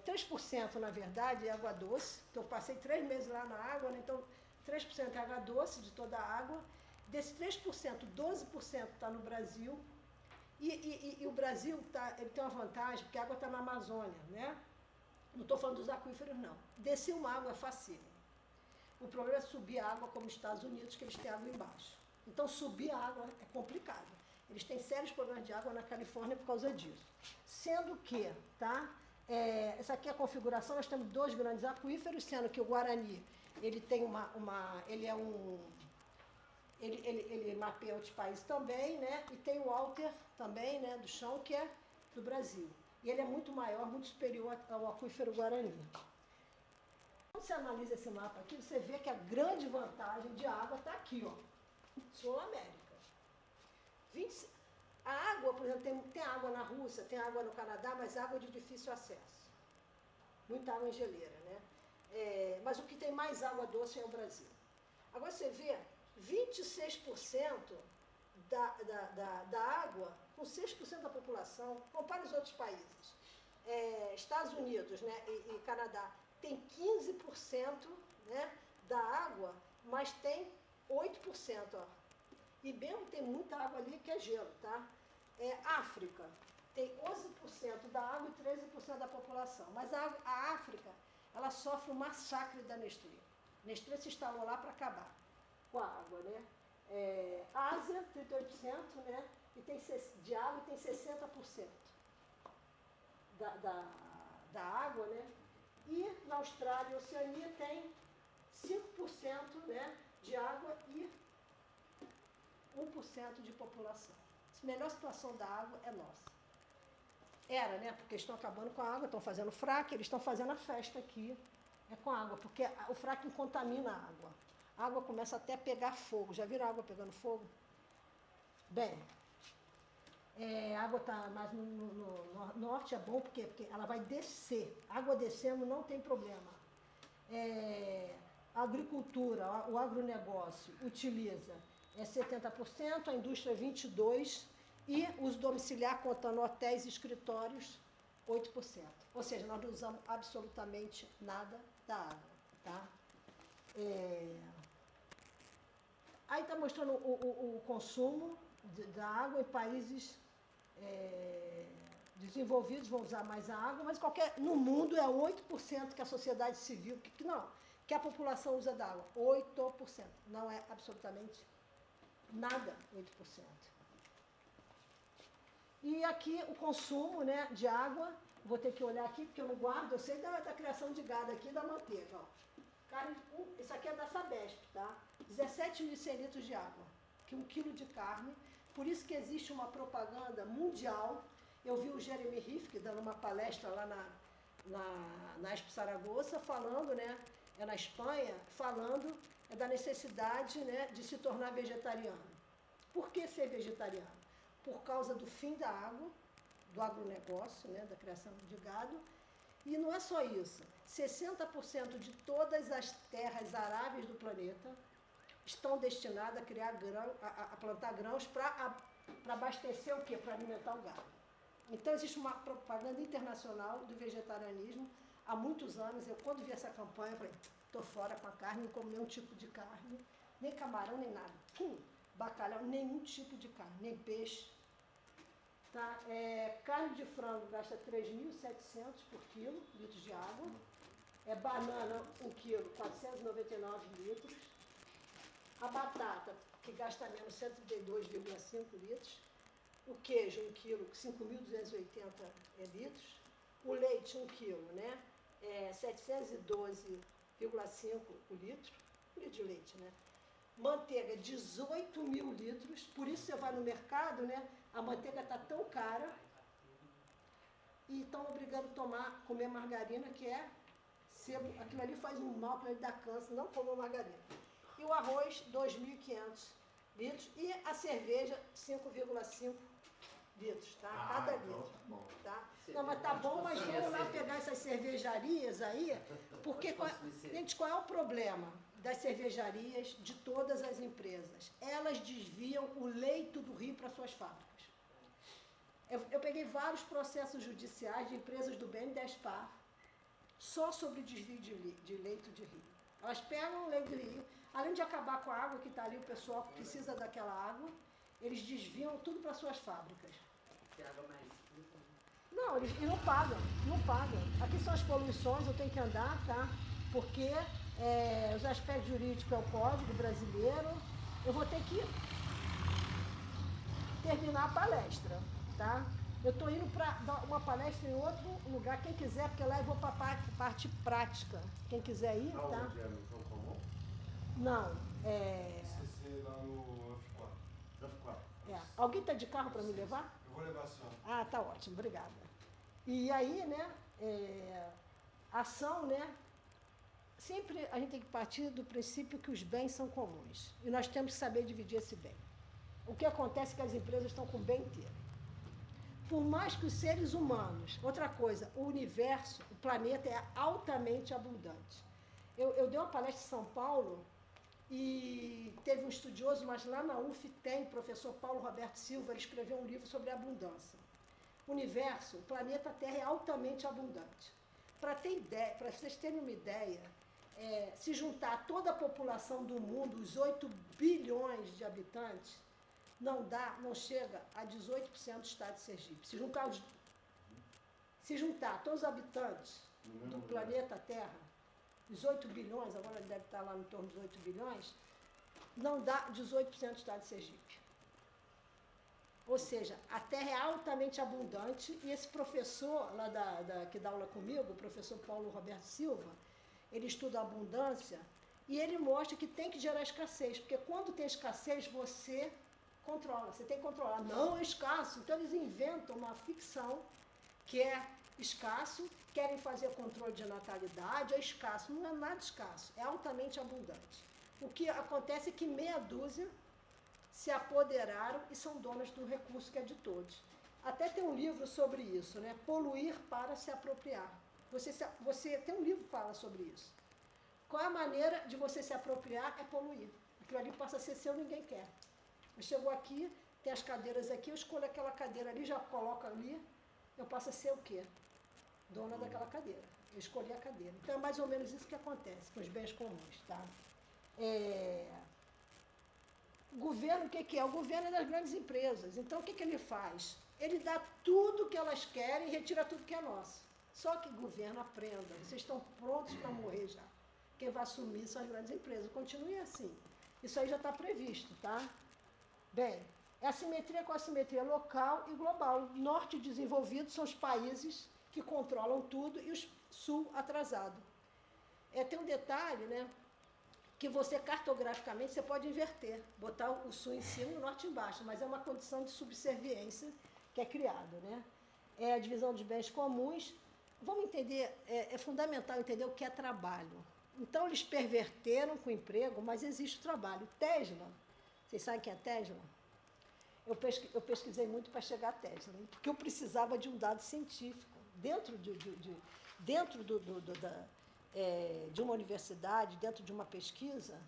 3% na verdade é água doce. Então eu passei 3 meses lá na água, né? Então 3% é água doce de toda a água. Desse 3%, 12% está no Brasil. E o Brasil ele tem uma vantagem, porque a água está na Amazônia, né? Não estou falando dos aquíferos, não. Descer uma água é fácil. O problema é subir a água como os Estados Unidos, que eles têm água embaixo. Então, subir a água é complicado. Eles têm sérios problemas de água na Califórnia por causa disso. Sendo que, tá? Essa aqui é a configuração, nós temos 2 grandes aquíferos, sendo que o Guarani, ele tem ele mapeia outros países também, né? E tem o Alter também, né, do chão, que é do Brasil. E ele é muito maior, muito superior ao aquífero Guarani. Quando você analisa esse mapa aqui, você vê que a grande vantagem de água está aqui, ó, Sul América. A água, por exemplo, tem água na Rússia, tem água no Canadá, mas água de difícil acesso. Muita água em geleira, né? Mas o que tem mais água doce é o Brasil. Agora você vê 26% da água, com 6% da população, compara os outros países. Estados Unidos, né, e Canadá tem 15%, né, da água, mas tem 8%. Ó. E mesmo tem muita água ali que é gelo, tá? África tem 11% da água e 13% da população. Mas a África, ela sofre um massacre da Nestlé. Nestlé se instalou lá para acabar com a água, né? Ásia, 38%, né? E de água tem 60% da água, né? E na Austrália e Oceania tem 5%, né, de água e 1% de população. A melhor situação da água é nossa. Era, né? Porque estão acabando com a água, estão fazendo fracking, eles estão fazendo a festa aqui com a água, porque o fracking contamina a água. A água começa até a pegar fogo. Já viram a água pegando fogo? Bem, a água está mais no norte, é bom porque ela vai descer. A água descendo não tem problema. A agricultura, o agronegócio utiliza 70%, a indústria 22% e os domiciliar, contando hotéis e escritórios, 8%. Ou seja, nós não usamos absolutamente nada da água. Tá? Aí está mostrando o consumo da água em países desenvolvidos vão usar mais a água, mas no mundo é 8% que a sociedade civil, que a população usa da água. 8%. Não é absolutamente nada, 8%. E aqui o consumo, né, de água, vou ter que olhar aqui, porque eu não guardo, eu sei da criação de gado aqui, da manteiga. Ó. Isso aqui é da Sabesp, tá? 17.100 litros de água, que 1 quilo de carne. Por isso que existe uma propaganda mundial. Eu vi o Jeremy Rifkin dando uma palestra lá na Expo Saragossa, falando, né, na Espanha, falando da necessidade, né, de se tornar vegetariano. Por que ser vegetariano? Por causa do fim da água, do agronegócio, né, da criação de gado. E não é só isso. 60% de todas as terras aráveis do planeta estão destinadas a criar a plantar grãos para abastecer o quê? Para alimentar o gado. Então existe uma propaganda internacional do vegetarianismo há muitos anos. Eu quando vi essa campanha, eu falei, estou fora com a carne, não como nenhum tipo de carne, nem camarão, nem nada. Bacalhau, nenhum tipo de carne, nem peixe. Tá? Carne de frango gasta 3.700 por quilo, litros de água. Banana, 1 quilo, 499 litros. A batata, que gasta menos, 132,5 litros. O queijo, 1 quilo, 5.280 litros. O leite, 1 quilo, né? 712,5 litros. Um litro de leite, né? Manteiga, 18 mil litros. Por isso você vai no mercado, né? A manteiga está tão cara. E estão obrigando a comer margarina, que é sebo. Aquilo ali faz um mal, aquilo ali dá câncer. Não coma margarina. E o arroz, 2.500 litros. E a cerveja, 5,5 litros, tá? Cada litro. Tá? Não, mas tá bom, mas vamos lá pegar essas cervejarias aí, porque, gente, qual é o problema das cervejarias de todas as empresas? Elas desviam o leito do rio para suas fábricas. Eu peguei vários processos judiciais de empresas do BNDESPAR só sobre desvio de leito de rio. Elas pegam o leito do rio, além de acabar com a água que está ali, o pessoal que precisa daquela água, eles desviam tudo para suas fábricas. Que água mais limpa. Não, eles não pagam, não pagam. Aqui são as poluições, eu tenho que andar, tá? Porque os aspectos jurídicos é o Código Brasileiro. Eu vou ter que terminar a palestra, tá? Eu estou indo para dar uma palestra em outro lugar, quem quiser, porque lá eu vou para a parte prática. Quem quiser ir, tá? Onde é? No João Comum? Não, CC lá no F4. F4. Alguém está de carro para me levar? Eu vou levar a senhora. Ah, tá ótimo, obrigada. E aí, né, ação, né, sempre a gente tem que partir do princípio que os bens são comuns. E nós temos que saber dividir esse bem. O que acontece é que as empresas estão com o bem inteiro. Por mais que os seres humanos, outra coisa, o universo, o planeta é altamente abundante. Eu dei uma palestra em São Paulo e teve um estudioso, mas lá na UF tem, o professor Paulo Roberto Silva, ele escreveu um livro sobre abundância. O universo, o planeta Terra é altamente abundante. Para vocês terem uma ideia, se juntar toda a população do mundo, os 8 bilhões de habitantes, não chega a 18% do estado de Sergipe. Se juntar todos os habitantes do planeta Terra, os 8 bilhões, agora deve estar lá em torno dos 8 bilhões, não dá 18% do estado de Sergipe. Ou seja, a Terra é altamente abundante e esse professor lá que dá aula comigo, o professor Paulo Roberto Silva, ele estuda a abundância e ele mostra que tem que gerar escassez, porque quando tem escassez você controla, você tem que controlar. Não é escasso, então eles inventam uma ficção que é escasso, querem fazer controle de natalidade, é escasso, não é nada escasso, é altamente abundante. O que acontece é que meia dúzia se apoderaram e são donas do recurso que é de todos. Até tem um livro sobre isso, né? Poluir para se apropriar. Você tem um livro que fala sobre isso. Qual é a maneira de você se apropriar? É poluir. Aquilo ali passa a ser seu, ninguém quer. Chegou aqui, tem as cadeiras aqui, eu escolho aquela cadeira ali, já coloco ali, eu passo a ser o quê? Dona daquela cadeira. Eu escolhi a cadeira. Então é mais ou menos isso que acontece com os bens comuns, tá? O governo, o que é? O governo é das grandes empresas. Então o que ele faz? Ele dá tudo que elas querem e retira tudo que é nosso. Só que governo, aprenda, vocês estão prontos para morrer já. Quem vai assumir são as grandes empresas. Continue assim. Isso aí já está previsto, tá? Bem, é assimetria com assimetria local e global. Norte desenvolvido são os países que controlam tudo e o sul atrasado. Tem um detalhe, né? Que você cartograficamente você pode inverter, botar o sul em cima e o norte embaixo, mas é uma condição de subserviência que é criada, né? É a divisão dos bens comuns. Vamos entender, é fundamental entender o que é trabalho. Então eles perverteram com o emprego, mas existe o trabalho. Tesla, vocês sabem quem é Tesla? Eu pesquisei muito para chegar a Tesla, porque eu precisava de um dado científico. Dentro de uma universidade, dentro de uma pesquisa,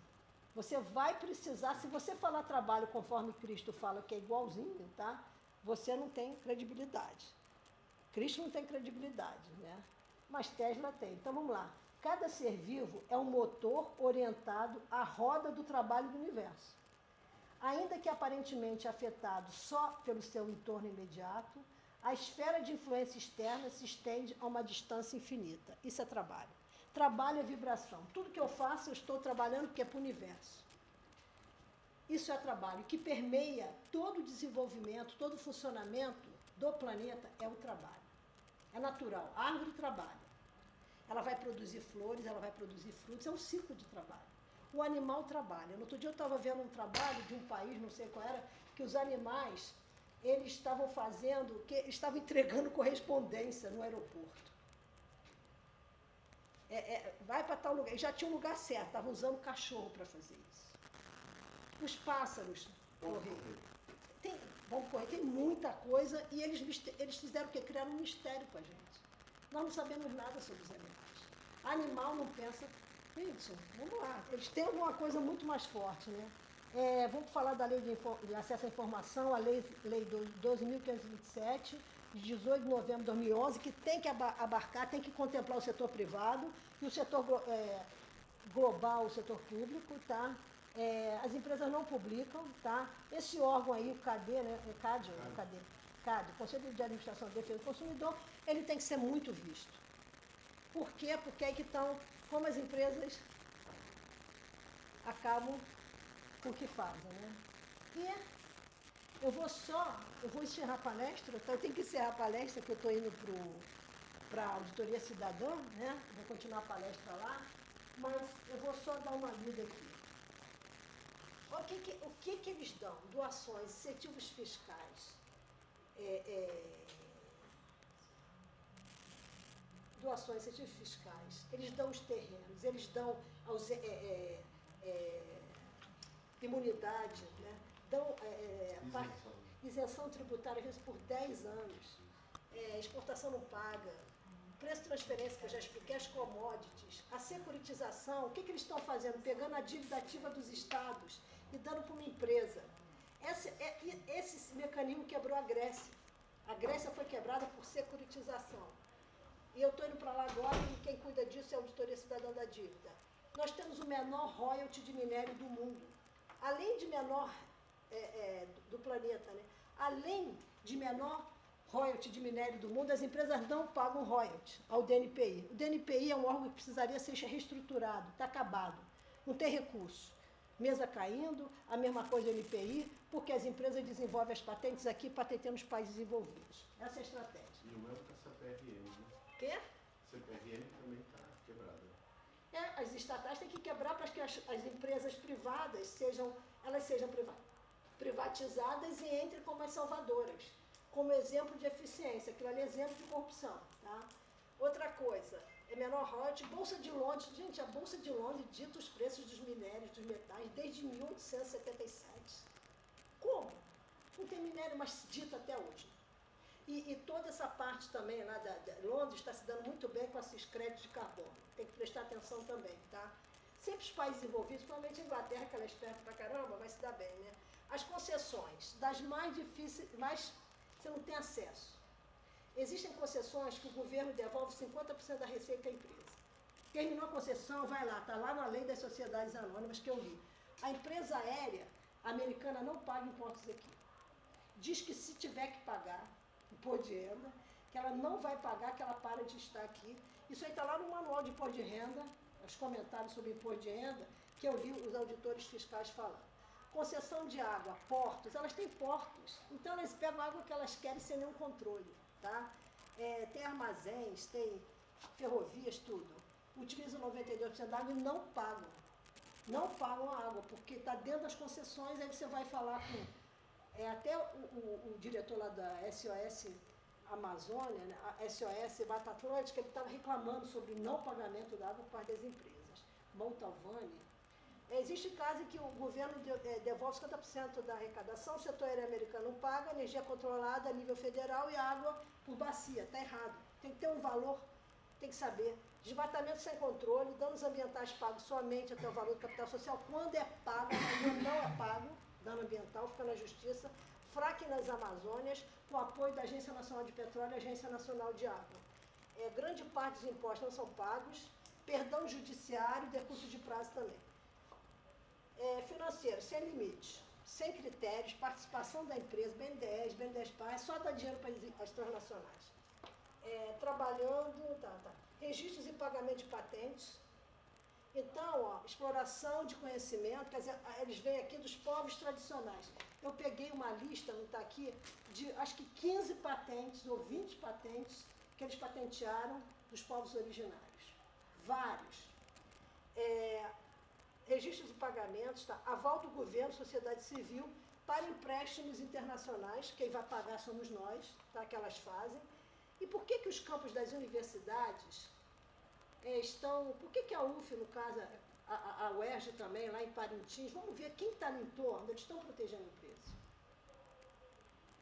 você vai precisar, se você falar trabalho conforme Cristo fala que é igualzinho, tá? Você não tem credibilidade. Cristo não tem credibilidade, né? Mas Tesla tem. Então vamos lá. Cada ser vivo é um motor orientado à roda do trabalho do universo. Ainda que aparentemente afetado só pelo seu entorno imediato, a esfera de influência externa se estende a uma distância infinita. Isso é trabalho. Trabalho é vibração. Tudo que eu faço, eu estou trabalhando porque é para o universo. Isso é trabalho. O que permeia todo o desenvolvimento, todo o funcionamento do planeta é o trabalho. É natural. A árvore trabalha. Ela vai produzir flores, ela vai produzir frutos. É um ciclo de trabalho. O animal trabalha. No outro dia eu estava vendo um trabalho de um país, não sei qual era, que os animais, eles estavam estavam entregando correspondência no aeroporto. Vai para tal lugar. Já tinha um lugar certo, estavam usando cachorro para fazer isso. Os pássaros correram. Vão correr, tem muita coisa e eles fizeram o quê? Criaram um mistério para a gente. Nós não sabemos nada sobre os animais. Animal não pensa. Gente, vamos lá. Eles têm alguma coisa muito mais forte, né? Vamos falar da Lei de Acesso à Informação, a Lei 12.527, de 18 de novembro de 2011, que tem que abarcar, tem que contemplar o setor privado e o setor global, o setor público, tá? As empresas não publicam, tá? Esse órgão aí, o CADE, né? CADE, Conselho de Administração de Defesa do Consumidor, ele tem que ser muito visto. Por quê? Porque aí que estão, como as empresas acabam com o que fazem, né? E eu vou encerrar a palestra, então eu tenho que encerrar a palestra, que eu estou indo para a Auditoria Cidadã, né? Vou continuar a palestra lá, mas eu vou só dar uma lida aqui. O que eles dão? Doações, incentivos fiscais, doações, incentivos fiscais, eles dão os terrenos, eles dão imunidade, né? Dão isenção tributária, às vezes por 10 anos, exportação não paga, preço de transferência, que eu já expliquei, as commodities, a securitização, o que eles estão fazendo? Pegando a dívida ativa dos estados e dando para uma empresa. Esse mecanismo quebrou a Grécia. A Grécia foi quebrada por securitização. E eu estou indo para lá agora e quem cuida disso é a Auditoria Cidadã da Dívida. Nós temos o menor royalty de minério do mundo. Além de menor do planeta, né? Além de menor royalty de minério do mundo, as empresas não pagam royalty ao DNPI. O DNPI é um órgão que precisaria ser reestruturado, está acabado, não tem recurso. Mesa caindo, a mesma coisa do NPI, porque as empresas desenvolvem as patentes aqui, patentando os países desenvolvidos. Essa é a estratégia. E o mesmo com a CPRM, né? Quê? A CPRM também está quebrada. As estatais têm que quebrar para que as empresas privadas sejam privatizadas e entrem como as salvadoras, como exemplo de eficiência, aquilo ali é exemplo de corrupção. Tá? Outra coisa, é menor royalty, Bolsa de Londres. Gente, a Bolsa de Londres dita os preços dos minérios, dos metais, desde 1877. Como? Não tem minério, mas dita até hoje. E toda essa parte também lá de Londres está se dando muito bem com esses créditos de carbono. Tem que prestar atenção também, tá? Sempre os países envolvidos, principalmente a Inglaterra, que ela é esperta pra caramba, vai se dar bem, né? As concessões, das mais difíceis, mais você não tem acesso. Existem concessões que o governo devolve 50% da receita à empresa. Terminou a concessão, vai lá, está lá na lei das sociedades anônimas que eu li. A empresa aérea americana não paga impostos aqui. Diz que se tiver que pagar imposto de renda, que ela não vai pagar, que ela para de estar aqui. Isso aí está lá no manual de imposto de renda, os comentários sobre imposto de renda, que eu li os auditores fiscais falando. Concessão de água, portos, elas têm portos, então elas pegam a água que elas querem sem nenhum controle. Tá? Tem armazéns, tem ferrovias, tudo. Utilizam 92% da água e não pagam. Não pagam a água, porque está dentro das concessões, aí você vai falar com... até o diretor lá da SOS Amazônia, né, a SOS Mata Atlântica, ele estava reclamando sobre o não pagamento da água por parte das empresas. Montalvani. Existe caso em que o governo devolve 50% da arrecadação, o setor aéreo americano não paga, energia controlada a nível federal e água por bacia. Está errado. Tem que ter um valor, tem que saber. Desmatamento sem controle, danos ambientais pagos somente até o valor do capital social. Quando é pago, quando não é pago, dano ambiental, fica na justiça. Fracking nas Amazônias, com apoio da Agência Nacional de Petróleo e Agência Nacional de Água. Grande parte dos impostos não são pagos, perdão judiciário e decurso de prazo também. Financeiro, sem limite, sem critérios, participação da empresa, BNDES, BNDES Par, só dá dinheiro para as transnacionais. Trabalhando, registros e pagamento de patentes. Então, exploração de conhecimento, quer dizer, eles vêm aqui dos povos tradicionais. Eu peguei uma lista, não está aqui, de acho que 15 patentes ou 20 patentes que eles patentearam dos povos originários. Vários. Registros e pagamentos, tá? Aval do governo, sociedade civil, para empréstimos internacionais, quem vai pagar somos nós, tá? Que elas fazem. E por que os campos das universidades estão... Por que a UF, no caso, a UERJ também, lá em Parintins, vamos ver quem está no entorno, eles estão protegendo a empresa.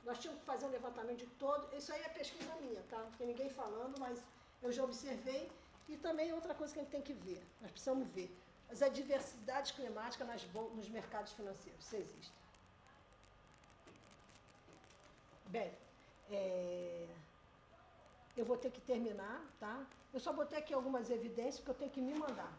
Nós tínhamos que fazer um levantamento de todo... Isso aí é pesquisa minha, tá? Não tem ninguém falando, mas eu já observei. E também outra coisa que a gente tem que ver, nós precisamos ver. As adversidades climáticas nos mercados financeiros, se existem. Bem, eu vou ter que terminar, tá? Eu só botei aqui algumas evidências, porque eu tenho que me mandar.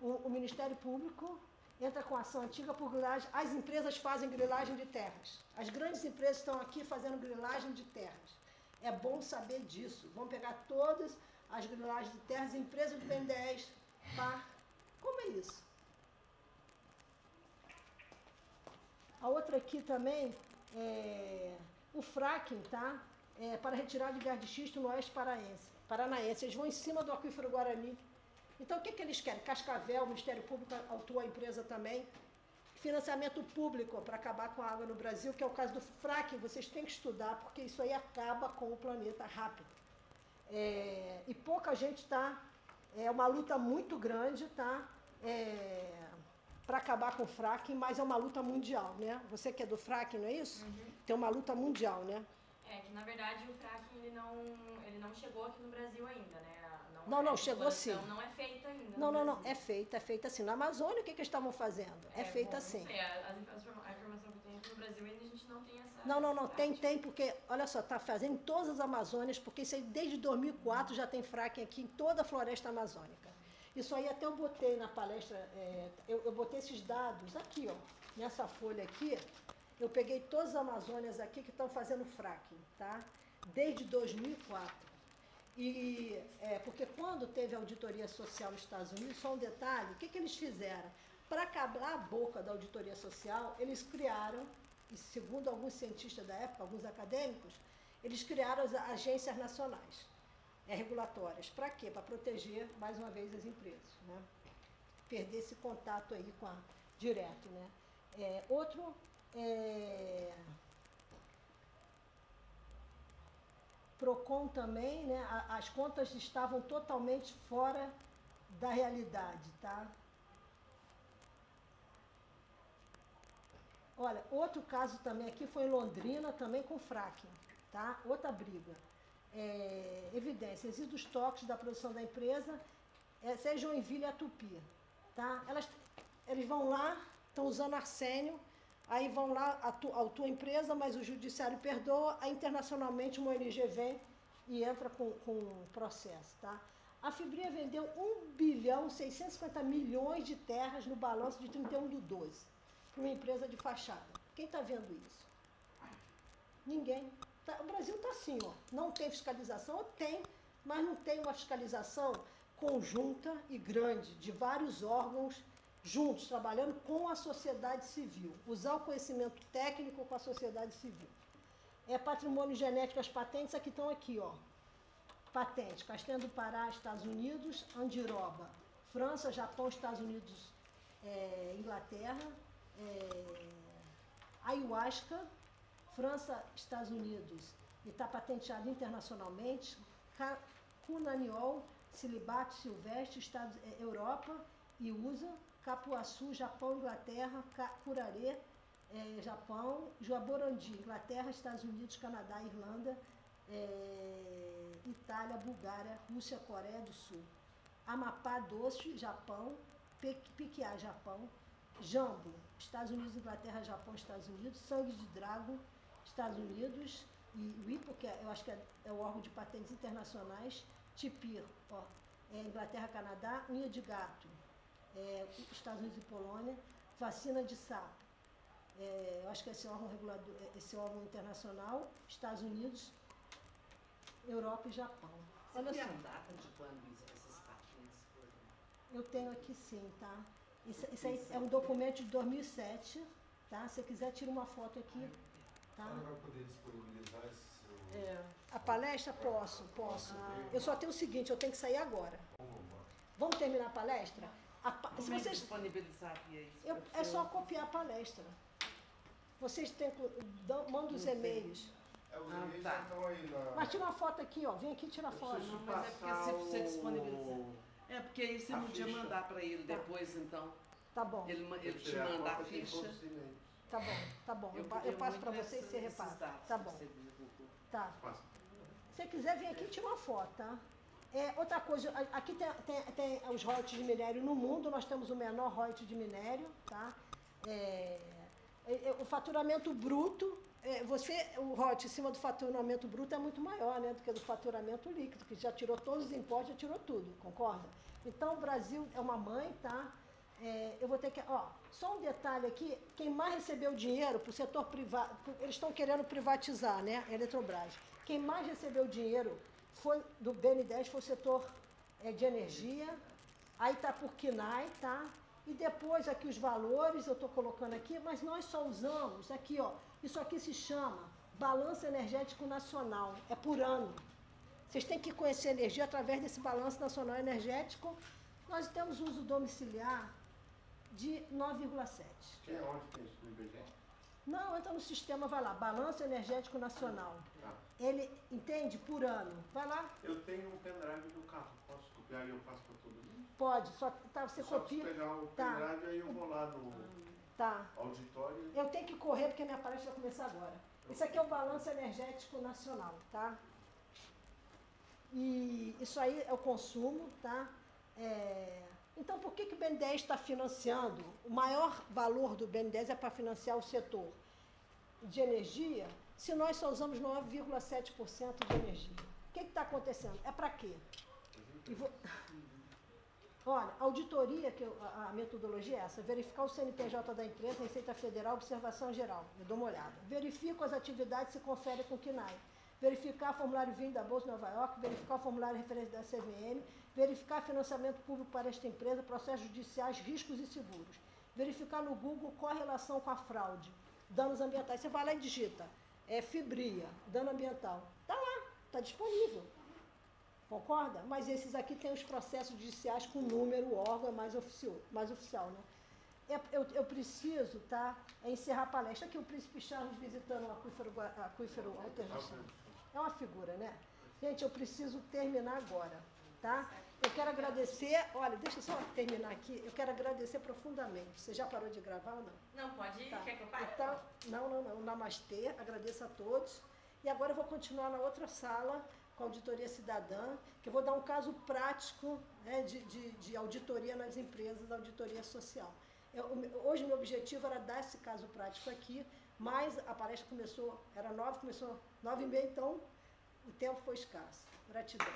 O Ministério Público entra com ação antiga por grilagem. As empresas fazem grilagem de terras. As grandes empresas estão aqui fazendo grilagem de terras. É bom saber disso. Vamos pegar todas as grilagens de terras, empresas do BNDES, Par. Como é isso? A outra aqui também o fracking, tá? Para retirar de gás de xisto no oeste paranaense. Eles vão em cima do aquífero Guarani. Então, o que eles querem? Cascavel, o Ministério Público autua a empresa também. financiamento público para acabar com a água no Brasil, que é o caso do fracking. Vocês têm que estudar, porque isso aí acaba com o planeta rápido. E pouca gente está... É uma luta muito grande, tá? Para acabar com o fracking, mas é uma luta mundial, né? Você que é do fracking, não é isso? Uhum. Tem uma luta mundial, né? Que na verdade o fracking ele não chegou aqui no Brasil ainda, né? Não, chegou sim. Não é feita ainda. Não, é feita assim. Na Amazônia, o que eles estavam fazendo? É feita assim. Não sei, a informação que eu tenho aqui no Brasil ainda a gente não tem essa... Não, tem, porque, olha só, tá fazendo em todas as Amazônias, porque isso aí desde 2004 já tem fracking aqui em toda a floresta amazônica. Isso aí até eu botei na palestra, eu botei esses dados aqui, ó, nessa folha aqui, eu peguei todas as Amazônias aqui que estão fazendo fracking, tá? Desde 2004. Porque quando teve a auditoria social nos Estados Unidos, só um detalhe, o que eles fizeram? Para calar a boca da auditoria social, eles criaram, e segundo alguns cientistas da época, alguns acadêmicos, eles criaram as agências nacionais regulatórias. Para quê? Para proteger, mais uma vez, as empresas, né? Perder esse contato aí direto, né? Procon também, né? As contas estavam totalmente fora da realidade, tá? Olha, outro caso também aqui foi em Londrina, também com fracking, tá? Outra briga. Evidência, resíduos tóxicos da produção da empresa, essa é Joinville e a Tupi, tá? Eles vão lá, estão usando arsênio, aí vão lá, autua a empresa, mas o judiciário perdoa, aí internacionalmente uma ONG vem e entra com processo, tá? A Fibria vendeu 1.650 bilhões de terras no balanço de 31/12 para uma empresa de fachada. Quem está vendo isso? Ninguém. O Brasil está assim, ó, não tem fiscalização, tem, mas não tem uma fiscalização conjunta e grande de vários órgãos juntos, trabalhando com a sociedade civil, usar o conhecimento técnico com a sociedade civil. Patrimônio genético, as patentes aqui estão aqui, ó. Patente, Castanha do Pará, Estados Unidos, Andiroba, França, Japão, Estados Unidos, Inglaterra, Ayahuasca, França, Estados Unidos, e está patenteado internacionalmente, Cunaniol, Cilibato Silvestre, Europa e USA, Capuaçu, Japão, Inglaterra, Curaré, Japão, Juaborandi, Inglaterra, Estados Unidos, Canadá, Irlanda, Itália, Bulgária, Rússia, Coreia do Sul. Amapá Doce, Japão, Piquiá, Japão, Jambo, Estados Unidos, Inglaterra, Japão, Estados Unidos, Sangue de Drago, Estados Unidos, e o IPO, que eu acho que é o órgão de patentes internacionais, Tipir, ó, Inglaterra, Canadá, unha de gato, Estados Unidos e Polônia, vacina de sapo, eu acho que esse órgão regulador, esse órgão internacional, Estados Unidos, Europa e Japão. Olha só. Você tem a data de quando essas patentes foram? Eu tenho aqui sim, tá? Isso aí é um documento de 2007, tá? Se você quiser, tira uma foto aqui, tá? Você vai poder disponibilizar esse seu... A palestra? Posso. Eu só tenho o seguinte, eu tenho que sair agora. Vamos terminar a palestra? Como é que disponibilizar aqui isso? É só copiar a palestra. Vocês mandam os e-mails. Os e-mails estão aí na... Mas tira uma foto aqui, ó. Vem aqui e tira foto. Não, mas é porque se você disponibilizar. Porque aí você podia mandar para ele depois, então. Tá bom. Ele te manda a ficha. Tá bom. Eu passo para vocês e você repassa. Tá bom. Tá. Se você quiser, vem aqui e tira uma foto, tá? Outra coisa, aqui tem os royalties de minério no mundo, nós temos o menor royalty de minério, tá? O faturamento bruto, o royalty em cima do faturamento bruto é muito maior, né, do que do faturamento líquido, que já tirou todos os impostos, já tirou tudo, concorda? Então, o Brasil é uma mãe, tá? Eu vou ter que... só um detalhe aqui, quem mais recebeu dinheiro para o setor privado, eles estão querendo privatizar, né, a Eletrobras. Quem mais recebeu dinheiro do BN10 foi o setor de energia, aí está por KNAI, tá? E depois aqui os valores, eu estou colocando aqui, mas nós só usamos aqui, ó, isso aqui se chama Balanço Energético Nacional, é por ano. Vocês têm que conhecer a energia através desse Balanço Nacional Energético. Nós temos uso domiciliar de 9,7. Que é onde tem isso no IBGE? Não, entra no sistema, vai lá, Balanço Energético Nacional. Tá. Ele entende por ano. Vai lá, Eu tenho um pendrive no carro, posso copiar e eu passo para todo mundo? pode, só tá, você Só copia. preciso pegar o Tá. pendrive e aí eu vou lá no Tá. auditório. Eu tenho que correr porque a minha palestra vai começar agora. Isso aqui é o Balanço Energético Nacional, tá? E isso aí é o consumo, tá? Então, por que o BNDES está financiando? O maior valor do BNDES é para financiar o setor de energia, se nós só usamos 9,7% de energia. O que está acontecendo? É para quê? Olha, auditoria, a metodologia é essa, verificar o CNPJ da empresa, Receita Federal, observação geral, eu dou uma olhada. Verifico as atividades se confere com o CNAE. Verificar formulário 20 da Bolsa de Nova York, verificar o formulário de referência da CVM, verificar financiamento público para esta empresa, processos judiciais, riscos e seguros. Verificar no Google correlação com a fraude, danos ambientais. Você vai lá e digita, Fibria, dano ambiental. Está lá, está disponível. Concorda? Mas esses aqui têm os processos judiciais com número, órgão mais oficial, né? Eu preciso, tá, encerrar a palestra. Aqui o Príncipe Charles visitando o aquífero alternativo. É uma figura, né? Gente, eu preciso terminar agora, tá? Eu quero agradecer, olha, deixa eu só terminar aqui, eu quero agradecer profundamente. Você já parou de gravar ou não? Não, pode ir? Tá. Quer que eu pare? Então, não, namastê, agradeço a todos. E agora eu vou continuar na outra sala, com a auditoria cidadã, que eu vou dar um caso prático, né, de auditoria nas empresas, auditoria social. Hoje meu objetivo era dar esse caso prático aqui, mas a palestra começou, era 9, começou 9h30, então o tempo foi escasso. Gratidão.